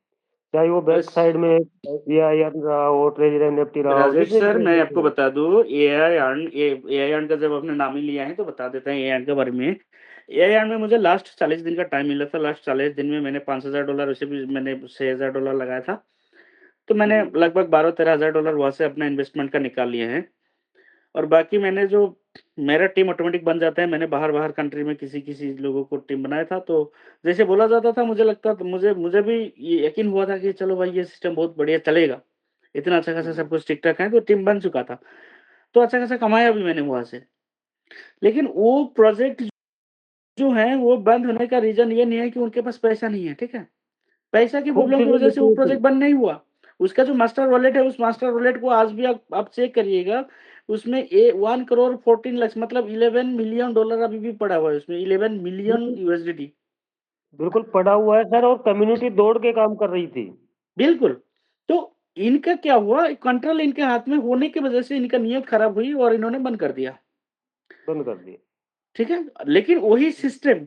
चाहे वो बैक बस साइड में एआई अर्न रहा हो, ट्रेजरी एनएफटी रहा हो, राजेश जितने भी सर, मैं प्रोजेक्ट आपको हैं। बता दूं, एआई अर्न का जब आपने नाम ही लिया है तो बता देते हैं एआई अर्न के बारे में। एआई अर्न में मुझे लास्ट 40 दिन का टाइम मिला था। लास्ट 40 दिन में मैंने $5000, उसे भी मैंने $6000 लगाया था। तो मैंने लगभग 12-13 हज़ार डॉलर वहाँ से अपना इन्वेस्टमेंट का निकाल लिए हैं। और बाकी मैंने जो मेरा टीम ऑटोमेटिक बन जाता है। मैंने बाहर-बाहर कंट्री में किसी-किसी लोगों को टीम बनाया था, तो जैसे बोला जाता था मुझे लगता था, मुझे मुझे भी ये यकीन हुआ था कि चलो भाई ये सिस्टम बहुत बढ़िया चलेगा। इतना अच्छा खासा सब कुछ ठीक-ठाक है, तो टीम बन चुका था। तो अच्छा खासा कमाया भी मैंने वहाँ से। लेकिन वो प्रोजेक्ट जो हैं वो बंद होने का रीज़न ये नहीं है कि उनके पास पैसा नहीं है, ठीक है? पैसा की खूब प्रॉब्लम की चीजें वजह से वो लिक्विडिटी। प्रोजेक्ट बंद नहीं हुआ। उसका जो मास्टर वॉलेट है, उस मास्टर वॉलेट को आज भी आप चेक करिएगा, उसमें 1 करोड़ 14 लाख मतलब $11 मिलियन अभी भी पड़ा हुआ है उसमें, 11 मिलियन बिल्कुल यूएसडीटी। बिल्कुल पड़ा हुआ है सर, और कम्युनिटी दौड़ के काम कर रही थी। बिल्कुल। तो इनका क्या हुआ, कंट्रोल इनके हाथ में होने की वजह से इनका नीयत खराब हुई और इन्होंने बंद कर दिया। बंद कर दिए। ठीक है? लेकिन वही सिस्टम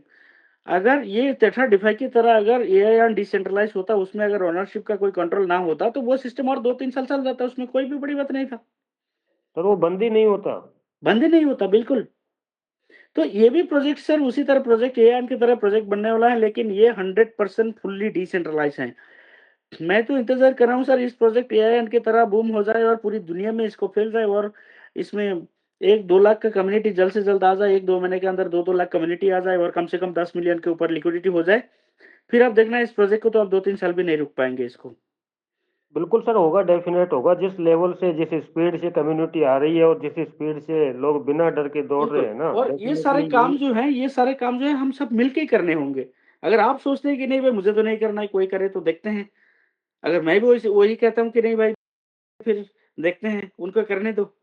अगर ये टेट्रा डिफाई की तरह अगर एआई डिसेंट्रलाइज़ होता, उसमें अगर ओनरशिप का कोई कंट्रोल ना होता, तो वो सिस्टम और 2-3 साल चल जाता, उसमें कोई भी बड़ी बात नहीं था। सर वो बंद ही नहीं होता। बंद ही नहीं होता, बिल्कुल। तो ये भी प्रोजेक्ट सर उसी तरह प्रोजेक्ट एआईएम की तरह प्रोजेक्ट बनने वाला है, लेकिन ये 100% फुल्ली डिसेंट्रलाइज़ है। मैं तो इंतज़ार कर रहा हूँ सर, इस प्रोजेक्ट एआईएम की तरह बूम हो जाए और पूरी दुनिया में इसको फैल जाए और इसमें 1-2 लाख का कम्युनिटी जल्द से जल्द आ जाए। 1-2 महीने के अंदर 2-2 लाख कम्युनिटी आ जाए और कम से कम 10 मिलियन के ऊपर लिक्विडिटी हो जाए। फिर आप देखना इस प्रोजेक्ट को तो आप 2-3 साल भी नहीं रुक पाएँगे इसको। बिल्कुल सर होगा, डेफिनेट होगा। जिस लेवल से, जिस स्पीड से कम्युनिटी आ रही है और जिस स्पीड से लोग बिना डर के दौड़ रहे बिल्कुल। हैं ना, और ये सारे डेफिनेटली काम ये जो हैं, ये सारे काम जो हैं हम सब मिलके ही करने होंगे। अगर आप सोचते हैं कि नहीं भाई मुझे तो नहीं करना है, कोई करे तो देखते हैं। अगर मैं भी वही कहता हूँ कि नहीं भाई फिर देखते हैं, उनको करने दो।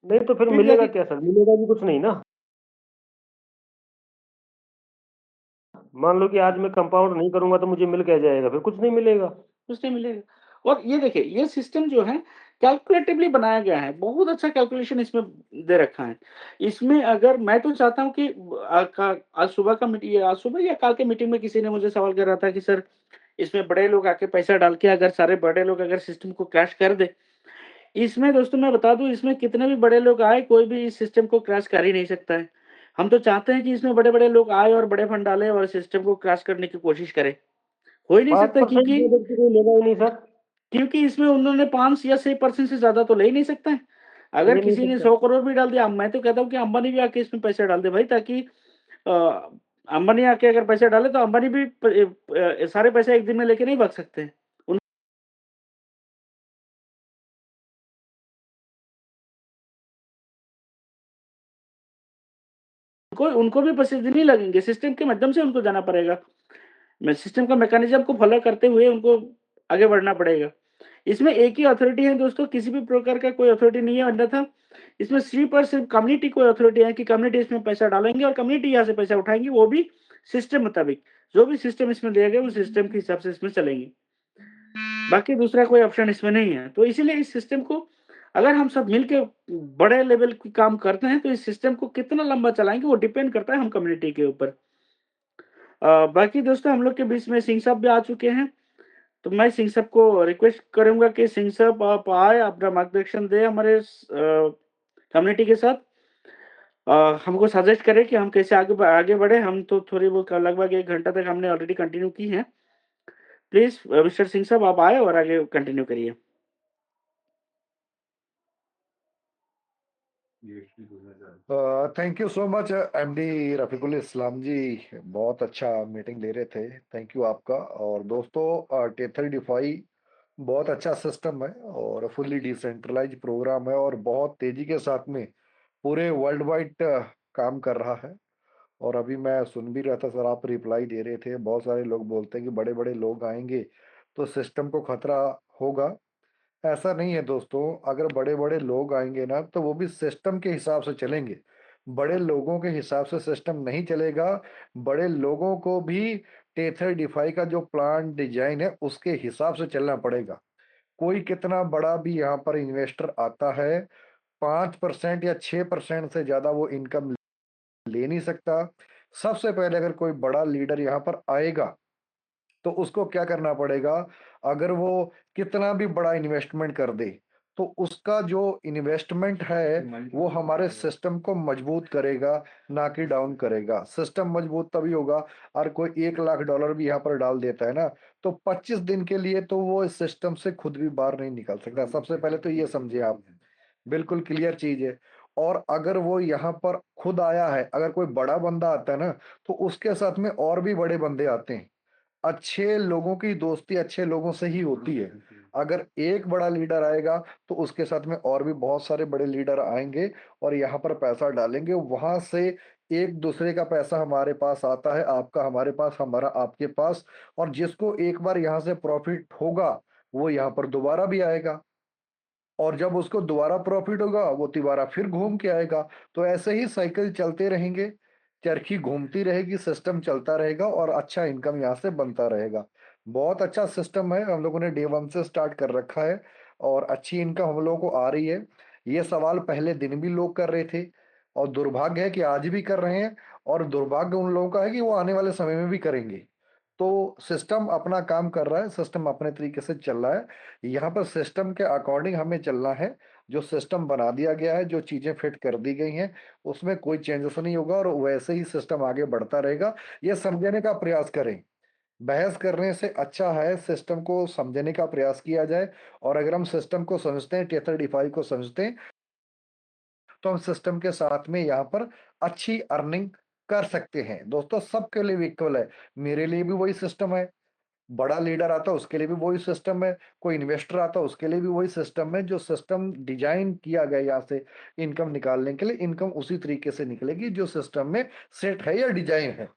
नहीं तो फिर फिर मिलेगा जाके क्या सर? मिलेगा भी कुछ नहीं ना। मान लो कि आज मैं कंपाउंड नहीं करूँगा तो मुझे मिल क्या जाएगा? फिर कुछ नहीं मिलेगा। कुछ नहीं मिलेगा। और ये देखिए, ये सिस्टम जो है कैलकुलेटिवली बनाया गया है। बहुत अच्छा कैलकुलेशन इसमें दे रखा है। इसमें अगर मैं तो चाहता हूँ कि आज सुबह का आज सुबह या कल के मीटिंग में किसी ने मुझे सवाल कर रहा था कि सर इसमें बड़े लोग आके पैसा डाल के अगर सारे बड़े लोग अगर सिस्टम को क्रैश कर दे। इसमें दोस्तों मैं बता दूँ, इसमें कितने भी बड़े लोग आए, कोई भी इस सिस्टम को क्रैश कर ही नहीं सकता है। हम तो चाहते हैं कि इसमें बड़े-बड़े लोग आए और बड़े फंड डालें और सिस्टम को क्रैश करने की कोशिश करें। हो ही नहीं सकता 5% प्रोजेक्ट कोई लेगा ही नहीं सर। क्योंकि इसमें उन्होंने 5 या 6% से ज़्यादा तो ले ही नहीं सकते हैं। अगर ले नहीं किसी ने सकता। 100 करोड़ भी डाल दिया, मैं तो कहता हूँ कि अंबानी भी आके इसमें पैसे डाल दे भाई, ताकि अ, अंबानी आके अगर पैसे डाले तो अंबानी भी सारे पैसे एक दिन में लेके नहीं भाग सकते। उनको उनको भी पैसे नहीं लगेंगे, सिस्टम के माध्यम से उनको जाना पड़ेगा। मैं सिस्टम का मैकेनिज़्म को फ़ॉलो करते हुए उनको आगे बढ़ना पड़ेगा। इसमें एक ही अथॉरिटी है दोस्तों, किसी भी प्रकार का कोई अथॉरिटी नहीं है, अन्यथा इसमें सिर्फ़ और सिर्फ़ कम्युनिटी को अथॉरिटी है कि कम्युनिटी इसमें पैसा डालेंगे और कम्युनिटी यहाँ से पैसा उठाएँगी, वो भी सिस्टम मुताबिक। जो भी सिस्टम इसमें दिया गया, उस सिस्टम के हिसाब से इसमें चलेंगी। बाकी दूसरा कोई ऑप्शन इसमें नहीं है। तो इसीलिए इस सिस्टम को अगर हम सब मिल के बड़े लेवल की काम करते हैं, तो इस सिस्टम को कितना लंबा चलाएँगे, वो डिपेंड करता है हम कम्युनिटी के ऊपर। बाकी दोस्तों हम लोग के बीच में सिंह साहब भी आ चुके हैं। तो मैं सिंह साहब को रिक्वेस्ट करूँगा कि सिंह साहब आप आएँ, अपना मार्गदर्शन दें हमारे कम्युनिटी के साथ। हमको सजेस्ट करें कि हम कैसे आगे बढ़ें। हम तो थोड़ी बहुत लगभग 1 घंटा तक हमने ऑलरेडी कंटिन्यू की है। प्लीज़ मिस्टर सिंह साहब आप आएँ और आगे कंटिन्यू करिए। Thank you so much MD Rafiqul Islam ji, बहुत अच्छा मीटिंग ले रहे थे। थैंक यू आपका। और दोस्तों टेथर डिफाई बहुत अच्छा सिस्टम है और फुल्ली डिसेंट्रलाइज प्रोग्राम है और बहुत तेजी के साथ में पूरे वर्ल्ड वाइड काम कर रहा है। और अभी मैं सुन भी रहा था सर, आप रिप्लाई दे रहे थे, बहुत सारे लोग बोलते हैं कि बड़े बड़े लोग आएंगे तो सिस्टम को खतरा होगा। ऐसा नहीं है दोस्तों, अगर बड़े बड़े लोग आएंगे ना तो वो भी सिस्टम के हिसाब से चलेंगे। बड़े लोगों के हिसाब से सिस्टम नहीं चलेगा। बड़े लोगों को भी टेथर डिफाई का जो प्लान डिजाइन है उसके हिसाब से चलना पड़ेगा। कोई कितना बड़ा भी यहाँ पर इन्वेस्टर आता है, 5% या 6% से ज्यादा वो इनकम ले नहीं सकता। सबसे पहले अगर कोई बड़ा लीडर यहाँ पर आएगा तो उसको क्या करना पड़ेगा, अगर वो कितना भी बड़ा इन्वेस्टमेंट कर दे, तो उसका जो इन्वेस्टमेंट है वो हमारे सिस्टम को मजबूत करेगा, ना कि डाउन करेगा। सिस्टम मजबूत तभी होगा, और कोई $1,00,000 भी यहाँ पर डाल देता है ना, तो 25 दिन के लिए तो वो इस सिस्टम से खुद भी बाहर नहीं निकल सकता। सबसे पहले तो ये समझिए आप, बिल्कुल क्लियर चीज है। और अगर वो यहाँ पर खुद आया है, अगर कोई बड़ा बंदा आता है ना, तो उसके साथ में और भी बड़े बंदे आते हैं। अच्छे लोगों की दोस्ती अच्छे लोगों से ही होती है। अगर एक बड़ा लीडर आएगा, तो उसके साथ में और भी बहुत सारे बड़े लीडर आएंगे और यहाँ पर पैसा डालेंगे। वहां से एक दूसरे का पैसा हमारे पास आता है, आपका हमारे पास, हमारा आपके पास। और जिसको एक बार यहाँ से प्रॉफिट होगा, वो यहाँ पर दोबारा भी आएगा, और जब उसको दोबारा प्रॉफिट होगा, वो दोबारा फिर घूम के आएगा। तो ऐसे ही साइकिल चलते रहेंगे, चरखी घूमती रहेगी, सिस्टम चलता रहेगा और अच्छा इनकम यहाँ से बनता रहेगा। बहुत अच्छा सिस्टम है, हम लोगों ने डे 1 से स्टार्ट कर रखा है और अच्छी इनकम हम लोगों को आ रही है। ये सवाल पहले दिन भी लोग कर रहे थे, और दुर्भाग्य है कि आज भी कर रहे हैं, और दुर्भाग्य उन लोगों का है कि वो आने वाले समय में भी करेंगे। तो सिस्टम अपना काम कर रहा है, सिस्टम अपने तरीके से चल रहा है। यहाँ पर सिस्टम के अकॉर्डिंग हमें चलना है। जो सिस्टम बना दिया गया है, जो चीजें फिट कर दी गई हैं, उसमें कोई चेंजेस नहीं होगा, और वैसे ही सिस्टम आगे बढ़ता रहेगा। ये समझने का प्रयास करें, बहस करने से अच्छा है सिस्टम को समझने का प्रयास किया जाए। और अगर हम सिस्टम को समझते हैं, टेथर डिफाई को समझते हैं, तो हम सिस्टम के साथ में यहाँ पर अच्छी अर्निंग कर सकते हैं। दोस्तों, सबके लिए इक्वल है, मेरे लिए भी वही सिस्टम है, बड़ा लीडर आता है उसके लिए भी वही सिस्टम है, कोई इन्वेस्टर आता है उसके लिए भी वही सिस्टम है। जो सिस्टम डिजाइन किया गया यहाँ से इनकम निकालने के लिए, इनकम उसी तरीके से निकलेगी जो सिस्टम में सेट है या डिजाइन है।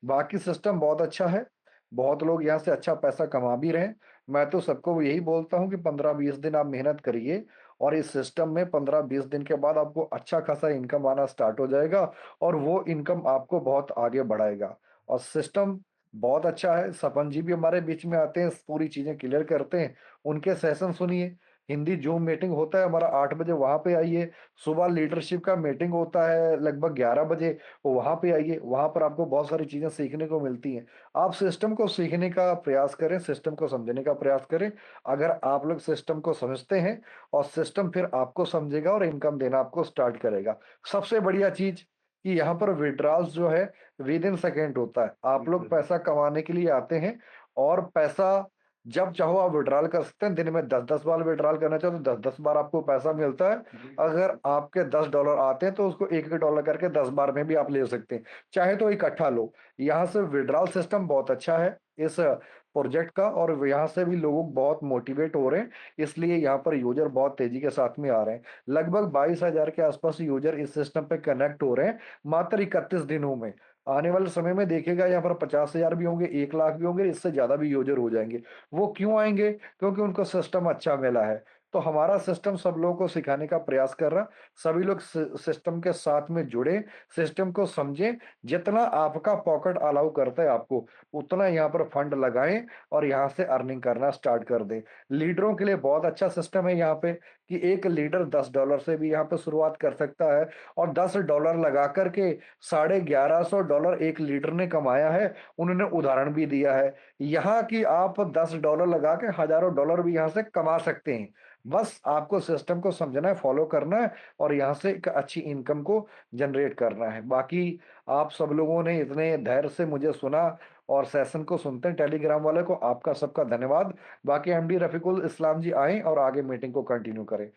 बाकी सिस्टम बहुत अच्छा है, बहुत लोग यहाँ से अच्छा पैसा कमा भी रहे हैं। मैं तो सबको यही बोलता हूँ कि 15-20 दिन आप मेहनत करिए, और इस सिस्टम में 15-20 दिन के बाद आपको अच्छा खासा इनकम आना स्टार्ट हो जाएगा, और वो इनकम आपको बहुत आगे बढ़ाएगा। और सिस्टम बहुत अच्छा है। सपन जी भी हमारे बीच में आते हैं, पूरी चीजें क्लियर करते हैं, उनके सेशन सुनिए। हिंदी जूम मीटिंग होता है हमारा 8 बजे, वहां पे आइए। सुबह लीडरशिप का मीटिंग होता है लगभग 11 बजे, वो वहां पे आइए, वहां पर आपको बहुत सारी चीजें सीखने को मिलती हैं। आप सिस्टम को सीखने का प्रयास करें, सिस्टम को समझने का प्रयास करें। अगर आप लोग सिस्टम को समझते हैं, और सिस्टम फिर आपको समझेगा और इनकम देना आपको स्टार्ट करेगा। सबसे बढ़िया चीज कि यहाँ पर विड्रॉल्स जो है विद इन सेकेंड होता है। आप लोग पैसा कमाने के लिए आते हैं, और पैसा जब चाहो आप विड्रॉल कर सकते हैं। दिन में 10-10 बार विड्रॉल करना चाहो तो 10-10 बार आपको पैसा मिलता है। अगर आपके $10 आते हैं, तो उसको $1-1 करके 10 बार में भी आप ले सकते हैं, चाहे तो इकट्ठा लो। यहाँ से विड्रॉल सिस्टम बहुत अच्छा है इस प्रोजेक्ट का, और यहाँ से भी लोग बहुत मोटिवेट हो रहे हैं, इसलिए यहाँ पर यूजर बहुत तेजी के साथ में आ रहे हैं। लगभग 22,000 के आसपास यूजर इस सिस्टम पे कनेक्ट हो रहे हैं मात्र 31 दिनों में। आने वाले समय में देखिएगा यहाँ पर 50,000 भी होंगे, 1 लाख भी होंगे, इससे ज्यादा भी यूजर हो जाएंगे। वो क्यों आएंगे? क्योंकि उनको सिस्टम अच्छा मिला है। तो हमारा सिस्टम सब लोगों को सिखाने का प्रयास कर रहा, सभी लोग सिस्टम के साथ में जुड़े, सिस्टम को समझें। जितना आपका पॉकेट अलाउ करता है आपको, उतना यहाँ पर फंड लगाएं और यहाँ से अर्निंग करना स्टार्ट कर दें। लीडरों के लिए बहुत अच्छा सिस्टम है यहाँ पे, कि एक लीडर $10 से भी यहाँ पे शुरुआत कर सकता है, और $10 लगा करके $1,150 एक लीडर ने कमाया है। उन्होंने उदाहरण भी दिया है यहाँ कि आप $10 लगा के हजारों डॉलर भी यहाँ से कमा सकते हैं। बस आपको सिस्टम को समझना है, फॉलो करना है, और यहाँ से एक अच्छी इनकम को जनरेट करना है। बाकी आप सब लोगों ने इतने धैर्य से मुझे सुना, और सेशन को सुनते हैं टेलीग्राम वाले को, आपका सबका धन्यवाद। बाकी एमडी रफीकुल इस्लाम जी आए और आगे मीटिंग को कंटिन्यू करें।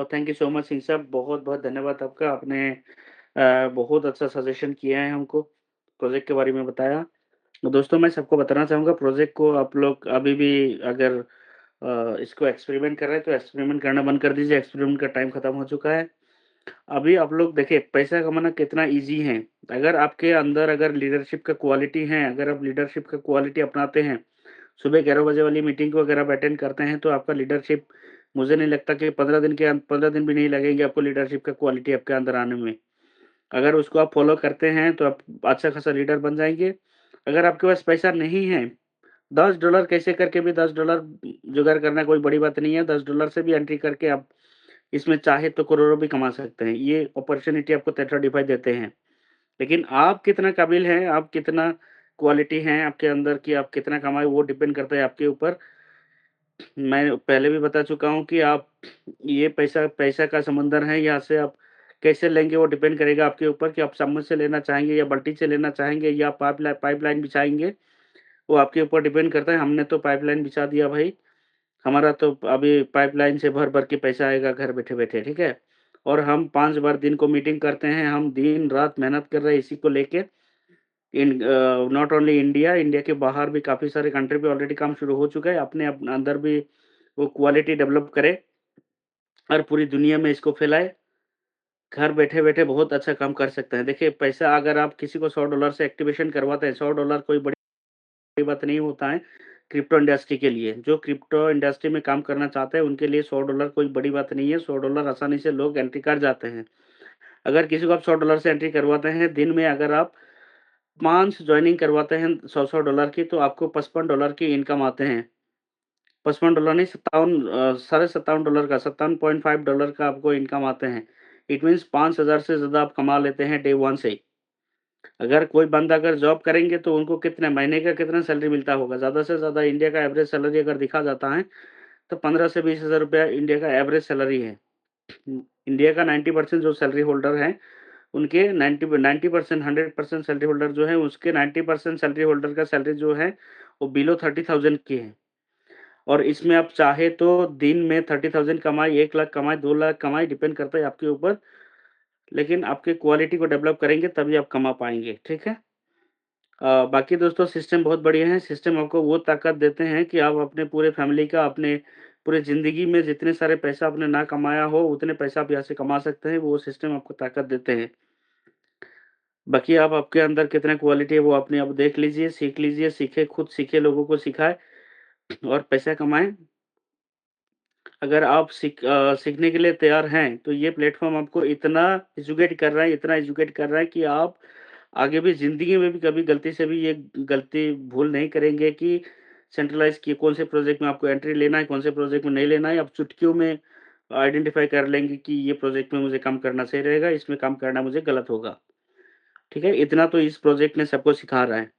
Thank you so much Singh साहब, बहुत-बहुत धन्यवाद आपका। आपने बहुत अच्छा सजेशन किया है हमको, प्रोजेक्ट के बारे में बताया। तो दोस्तों, मैं सबको बताना चाहूँगा, प्रोजेक्ट को आप लोग अभी भी अगर इसको एक्सपेरिमेंट कर रहे हैं, तो एक्सपेरिमेंट करना बंद कर दीजिए, एक्सपेरिमेंट का टाइम खत्म हो चुका है। अभी आप लोग देखिए पैसा कमाना कितना ईज़ी है। अगर आपके अंदर अगर लीडरशिप का क्वालिटी है, अगर आप लीडरशिप का क्वालिटी अपनाते हैं, सुबह 11 बजे वाली मीटिंग को अगर आप अटेंड करते हैं, तो आपका लीडरशिप, मुझे नहीं लगता कि 15 दिन भी नहीं लगेंगे आपको लीडरशिप का क्वालिटी आपके अंदर आने में। अगर उसको आप फ़ॉलो करते हैं, तो आप अच्छा खासा लीडर बन जाएँगे। अगर आपके पास पैसा नहीं है, $10 कैसे करके भी $10 जुगाड़ करना कोई बड़ी बात नहीं है। $10 से भी एंट्री करके आप इसमें चाहे तो करोड़ों भी कमा सकते हैं। ये अपॉर्च्युनिटी आपको टेट्रा डिफाई देते हैं। लेकिन आप कितना काबिल हैं, आप कितना क्वालिटी हैं आपके अंदर कि आप कितना कमाए, वो डिपेंड करता है आपके ऊपर। मैं पहले भी बता चुका हूँ कि आप ये पैसा पैसा का समुंदर है, यहाँ से आप कैसे लेंगे वो डिपेंड करेगा आपके ऊपर कि आप समझ से लेना चाहेंगे या बाल्टी से लेना चाहेंगे या पाइपलाइन बिछाएँगे, वो आपके ऊपर डिपेंड करता है। हमने तो पाइपलाइन बिछा दिया भाई, हमारा तो अभी पाइपलाइन से भर-भर के पैसा आएगा घर बैठे-बैठे, ठीक है? और हम 5 बार दिन को मीटिंग करते हैं, हम दिन-रात मेहनत कर रहे हैं इसी को लेके। नॉट ओनली इंडिया, इंडिया के बाहर भी काफ़ी सारे कंट्री पे ऑलरेडी काम शुरू हो चुका है। अपने अंदर भी वो क्वालिटी डेवलप करें और पूरी दुनिया में इसको फैलाएँ। घर बैठे-बैठे बहुत अच्छा काम कर सकते हैं। देखिए पैसा अगर आप किसी को $100 से एक्टिवेशन करवाते हैं, $100 कोई बड़ी बात नहीं होता है क्रिप्टो इंडस्ट्री के लिए। जो क्रिप्टो इंडस्ट्री में काम करना चाहते हैं उनके लिए $100 कोई बड़ी बात नहीं है। $100 आसानी से लोग एंट्री कर जाते हैं। अगर किसी को आप $100 से एंट्री करवाते हैं, दिन में अगर आप 5 जॉइनिंग करवाते हैं $100 की, तो आपको $55 की इनकम आते हैं। $55 नहीं, 57 साढ़े $57 का, $57.5 का आपको इनकम आते हैं। इट मीन्स 5,000 से ज़्यादा आप कमा लेते हैं डे 1 से ही। अगर कोई बंदा अगर जॉब करेंगे तो उनको कितने महीने का कितना सैलरी मिलता होगा? ज़्यादा से ज़्यादा इंडिया का एवरेज सैलरी अगर देखा जाता है, तो 15 से 20,000 रुपया इंडिया का एवरेज सैलरी है। इंडिया का 90% जो सैलरी होल्डर हैं, उनके 90% 100% सैलरी होल्डर जो हैं, उसके 90% सैलरी होल्डर का सैलरी जो है, वो बिलो 30,000 की है। और इसमें आप चाहे तो दिन में 30,000 कमाएँ, 1 लाख कमाएँ, 2 लाख कमाएँ, डिपेंड करता है आपके ऊपर। लेकिन आपके क्वालिटी को डेवलप करेंगे तभी आप कमा पाएँगे, ठीक है? बाकी दोस्तों सिस्टम बहुत बढ़िया है, सिस्टम आपको वो ताकत देते हैं कि आप अपने पूरे फैमिली का, अपने पूरे ज़िंदगी में जितने सारे पैसा आपने ना कमाया हो, उतने पैसा आप यहाँ से कमा सकते हैं, वो सिस्टम आपको ताकत देते हैं। बाकी आप आपके अंदर कितना क्वालिटी है वो अपने आप देख लीजिए, सीख लीजिए, सीखें, खुद सीखें, लोगों को सिखाएँ और पैसा कमाएँ। अगर आप सीखने के लिए तैयार हैं, तो ये प्लेटफ़ॉर्म आपको इतना एजुकेट कर रहा है, इतना एजुकेट कर रहा है कि आप आगे भी ज़िंदगी में भी कभी गलती से भी ये गलती भूल नहीं करेंगे कि सेंट्रलाइज़ किए कौन से प्रोजेक्ट में आपको एंट्री लेना है, कौन से प्रोजेक्ट में नहीं लेना है। आप चुटकियों में आइडेंटिफ़ाई कर लेंगे कि ये प्रोजेक्ट में मुझे काम करना सही रहेगा, इसमें काम करना मुझे गलत होगा। ठीक है? इतना तो इस प्रोजेक्ट ने सबको सिखा रहा है।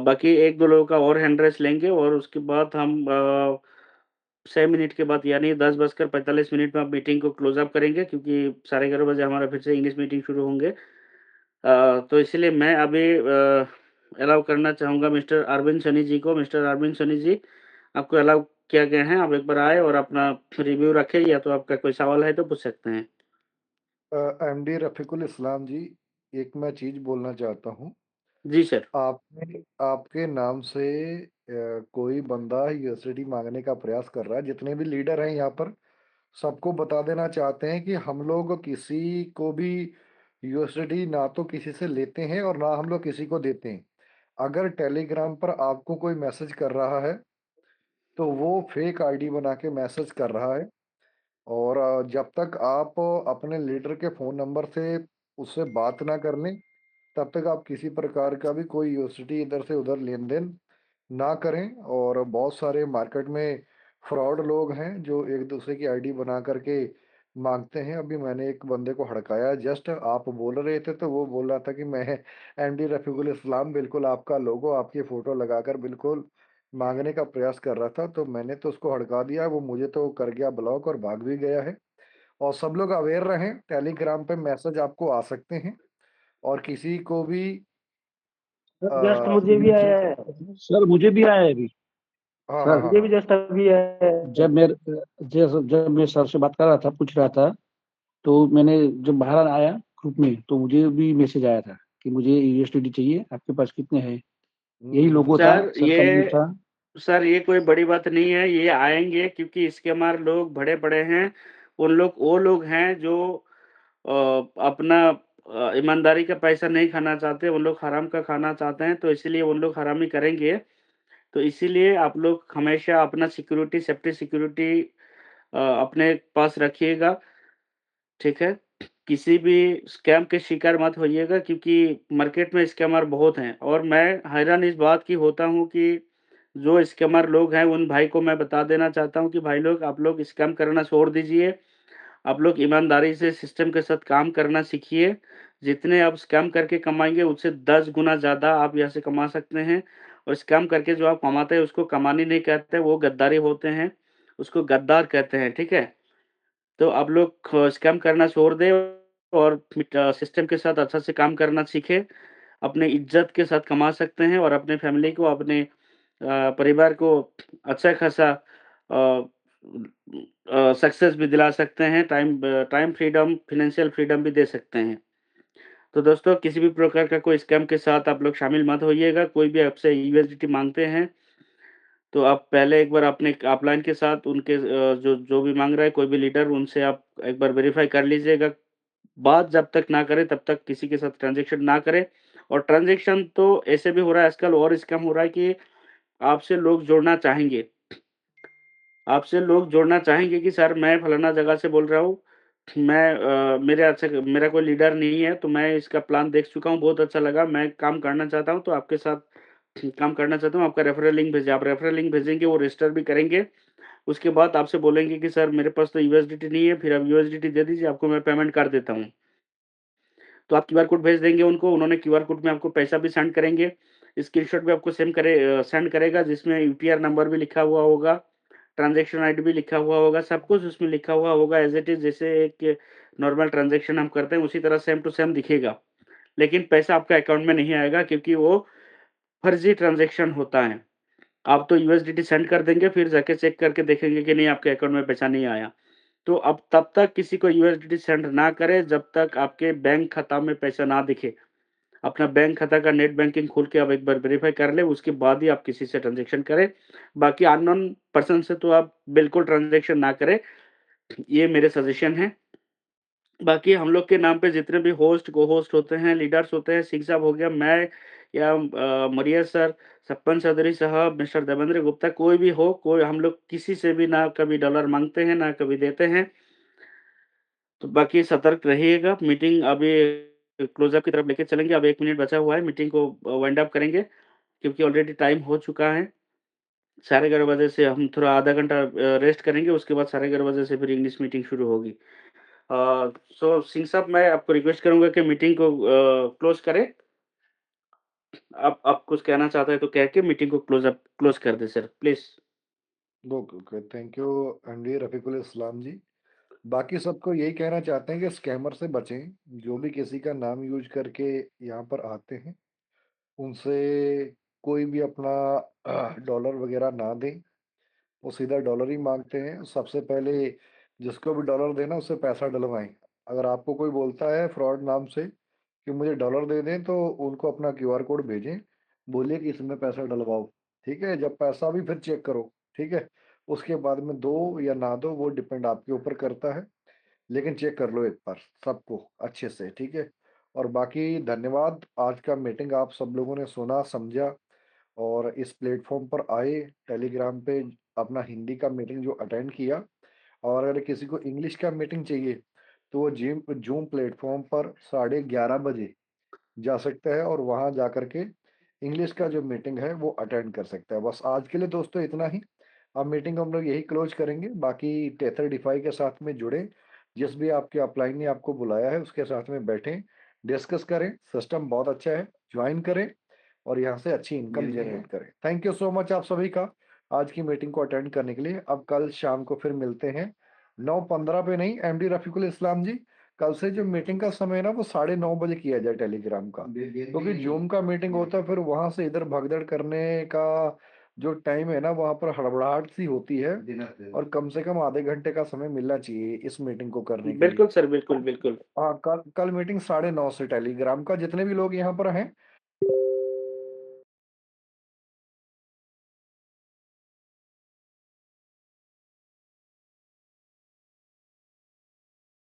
बाकी 1-2 लोगों का और हैंड रेस लेंगे और उसके बाद हम 6 मिनट के बाद यानी 10 बजकर 45 मिनट में आप मीटिंग को क्लोज़ अप करेंगे क्योंकि 11:30 बजे हमारा फिर से इंग्लिश मीटिंग शुरू होंगे। तो इसलिए मैं अभी अलाउ करना चाहूँगा मिस्टर अरविंद सनी जी को। मिस्टर अरविंद सनी जी, आपको अलाउ किया गया है, आप एक बार आएँ और अपना रिव्यू रखें या तो आपका कोई सवाल है तो पूछ सकते हैं। एमडी रफ़ीकुल इस्लाम जी, एक मैं चीज़ बोलना चाहता हूँ। जी सर। आपने आपके नाम से कोई बंदा यूएसडी माँगने का प्रयास कर रहा है। जितने भी लीडर हैं यहाँ पर, सबको बता देना चाहते हैं कि हम लोग किसी को भी यूएसडी ना तो किसी से लेते हैं और ना हम लोग किसी को देते हैं। अगर टेलीग्राम पर आपको कोई मैसेज कर रहा है, तो वो फेक आईडी बना के मैसेज कर रहा है और जब तक आप अपने लीडर के फ़ोन नंबर से उससे बात ना कर लें, तब तक आप किसी प्रकार का भी कोई यूएसडी इधर से उधर लेन-देन ना करें। और बहुत सारे मार्केट में फ्रॉड लोग हैं जो एक दूसरे की आईडी बना करके मांगते हैं। अभी मैंने एक बंदे को हड़काया, जस्ट आप बोल रहे थे तो वो बोल रहा था कि मैं एमडी रफीकुल इस्लाम, बिल्कुल आपका लोगो आपकी फोटो लगाकर बिल्कुल मांगने का प्रयास कर रहा था। तो मैंने तो उसको हड़का दिया, वो मुझे तो कर गया ब्लॉक और भाग भी गया है। और सब लोग अवेयर रहें, टेलीग्राम पे मैसेज आपको आ सकते हैं और किसी को भी जस्ट मुझे भी आया है सर, मुझे भी आया है अभी। हाँ सर, हाँ मुझे भी हाँ जस्ट अभी आया है। जब मैं सर से बात कर रहा था, पूछ रहा था, तो मैंने जब बाहर आया ग्रुप में तो मुझे भी मैसेज आया था कि मुझे यूएसडी चाहिए, आपके पास कितने हैं? यही लोगो था, सर सर का न्यूज़ था। सर ये कोई बड़ी बात नहीं है, ये आएँगे क्योंकि स्कैमर लोग भरे पड़े हैं। वो लोग हैं जो अपना ईमानदारी का पैसा नहीं खाना चाहते, उन लोग हराम का खाना चाहते हैं, तो इसीलिए उन लोग हरामी करेंगे। तो इसीलिए आप लोग हमेशा अपना सिक्योरिटी, सेफ्टी सिक्योरिटी अपने पास रखिएगा, ठीक है? किसी भी स्कैम के शिकार मत होइएगा क्योंकि मार्केट में स्कैमर बहुत हैं और मैं हैरान इस बात की होता हूँ कि जो स्कैमर लोग हैं, उन भाई को मैं बता देना चाहता हूँ कि भाई लोग, आप लोग स्कैम करना छोड़ दीजिए। आप लोग ईमानदारी से सिस्टम के साथ काम करना सीखिए। जितने आप स्कैम करके कमाएँगे उससे 10 गुना ज़्यादा आप यहाँ से कमा सकते हैं और स्कैम करके जो आप कमाते हैं उसको कमानी नहीं कहते, वो गद्दारी होते हैं, उसको गद्दार कहते हैं, ठीक है? तो आप लोग ख स्कैम करना छोड़ दें और सिस्टम के साथ अच्छा से काम करना सीखें। अपने इज़्ज़त के साथ कमा सकते हैं और अपने फैमिली को, अपने परिवार को अच्छा खासा सक्सेस भी दिला सकते हैं, टाइम फ्रीडम, फाइनेंशियल फ्रीडम भी दे सकते हैं। तो दोस्तों किसी भी प्रकार का कोई स्कैम के साथ आप लोग शामिल मत होइएगा, कोई भी आपसे यूएसडीटी माँगते हैं, तो आप पहले एक बार अपने अपलाइन के साथ उनके जो जो भी माँग रहा है कोई भी लीडर उनसे आप एक बार वेरीफ़ाई कर लीजिएगा। बात जब तक ना करें तब तक किसी के साथ ट्रांज़ैक्शन ना करें और ट्रांज़ैक्शन तो ऐसे भी हो रहा है आजकल और स्कैम हो रहा है कि आपसे लोग जोड़ना चाहेंगे। आपसे लोग जोड़ना चाहेंगे कि सर मैं फलाना जगह से बोल रहा हूँ। मेरा कोई लीडर नहीं है तो मैं इसका प्लान देख चुका हूँ, बहुत अच्छा लगा, मैं काम करना चाहता हूँ तो आपके साथ काम करना चाहता हूँ, आपका रेफरल लिंक भेजिए। आप रेफरल लिंक भेजेंगे, वो रजिस्टर भी करेंगे। उसके बाद आपसे बोलेंगे कि सर मेरे पास तो यूएसडीटी नहीं है, फिर आप यूएसडीटी दे दीजिए, आपको मैं पेमेंट कर देता हूँ। तो आप क्यूआर कोड भेज देंगे उनको, उन्होंने क्यूआर कोड में आपको पैसा भी सेंड करेंगे। स्क्रीनशॉट भी आपको सेंड करेगा जिसमें यूटीआर नंबर भी लिखा हुआ होगा, ट्रांज़ैक्शन आईडी भी लिखा हुआ होगा, सब कुछ उसमें लिखा हुआ होगा एज़ इट इज़ जैसे एक नॉर्मल ट्रांज़ैक्शन हम करते हैं उसी तरह सेम टू सेम दिखेगा। लेकिन पैसा आपके अकाउंट में नहीं आएगा क्योंकि वो फर्ज़ी ट्रांज़ैक्शन होता है। आप तो यूएसडीटी सेंड कर देंगे फिर जाके चेक करके देखेंगे कि नहीं आपके अकाउंट में पैसा नहीं आया। तो अब तब तक किसी को यूएसडीटी सेंड ना करें जब तक आपके बैंक खाता में पैसा ना दिखे। अपना बैंक खाता का नेट बैंकिंग खोल के आप एक बार वेरीफ़ाई कर लें, उसके बाद ही आप किसी से ट्रांज़ैक्शन करें। बाकी अननोन पर्सन से तो आप बिल्कुल ट्रांज़ैक्शन ना करें, ये मेरे सजेशन हैं। बाकी हम लोग के नाम पे जितने भी होस्ट, को-होस्ट होते हैं, लीडर्स होते हैं, सिंह साहब हो गया, मैं या मरिया सर, सपन चौधरी साहब, मिस्टर देवेंद्र गुप्ता, कोई भी हो, कोई हम लोग किसी से भी ना कभी डॉलर माँगते हैं, ना कभी देते हैं। तो बाकी सतर्क रहिएगा। मीटिंग अभी क्लोज़ अप की तरफ लेके चलेंगे। अब 1 मिनट बचा हुआ है, मीटिंग को वाइंड अप करेंगे क्योंकि ऑलरेडी टाइम हो चुका है। 11:30 बजे से हम थोड़ा आधा घंटा रेस्ट करेंगे, उसके बाद 11:30 बजे से फिर इंग्लिश मीटिंग शुरू होगी। सो सिंह साहब मैं आपको रिक्वेस्ट करूँगा कि मीटिंग को क्लोज़ करें। आप कुछ कहना चाहते हैं तो कह के मीटिंग को क्लोज़ कर दें sir, please. Okay, okay. Thank you MD Rafiqul Islam ji. बाकी सबको यही कहना चाहते हैं कि स्कैमर से बचें। जो भी किसी का नाम यूज़ करके यहाँ पर आते हैं, उनसे कोई भी अपना डॉलर वग़ैरह ना दें। वो सीधा डॉलर ही माँगते हैं। सबसे पहले जिसको भी डॉलर देना उससे पैसा डलवाएँ। अगर आपको कोई बोलता है फ्रॉड नाम से कि मुझे डॉलर दे दें तो उनको अपना क्यूआर कोड भेजें। बोलिए कि इसमें पैसा डलवाओ, ठीक है? जब पैसा भी फिर चेक करो, ठीक है? उसके बाद में दो या ना दो वो डिपेंड आपके ऊपर करता है। लेकिन चेक कर लो एक बार सबको अच्छे से, ठीक है? और बाकी धन्यवाद। आज का मीटिंग आप सब लोगों ने सुना, समझा और इस प्लेटफ़ॉर्म पर आए, टेलीग्राम पे अपना हिंदी का मीटिंग जो अटेंड किया। और अगर किसी को इंग्लिश का मीटिंग चाहिए, तो वो ज़ूम प्लेटफ़ॉर्म पर 11:30 बजे जा सकता है और वहाँ जा कर के इंग्लिश का जो मीटिंग है वो अटेंड कर सकता है। बस आज के लिए दोस्तों इतना ही। अब मीटिंग हम लोग यही क्लोज़ करेंगे। बाकी टेथर डिफाई के साथ में जुड़ें। जिस भी आपके अपलाइन ने आपको बुलाया है उसके साथ में बैठें, डिस्कस करें। सिस्टम बहुत अच्छा है, जॉइन करें और यहाँ से अच्छी इनकम जनरेट करें। थैंक यू सो मच आप सभी का आज की मीटिंग को अटेंड करने के लिए। अब कल शाम को फिर मिलते हैं 9:15 पे। नहीं एमडी रफ़ीकुल इस्लाम जी, कल से जो मीटिंग का समय है ना वो 9:30 बजे किया जाए टेलीग्राम का, क्योंकि जूम का मीटिंग होता है फिर वहां से इधर भगदड़ करने का जो टाइम है ना वहां पर हड़बड़ाहट सी होती है और कम से कम आधे घंटे का समय मिलना चाहिए इस मीटिंग को करने के लिए। बिल्कुल सर, बिल्कुल, बिल्कुल। हाँ, कल कल मीटिंग 9:30 से टेलीग्राम का जितने भी लोग यहाँ पर हैं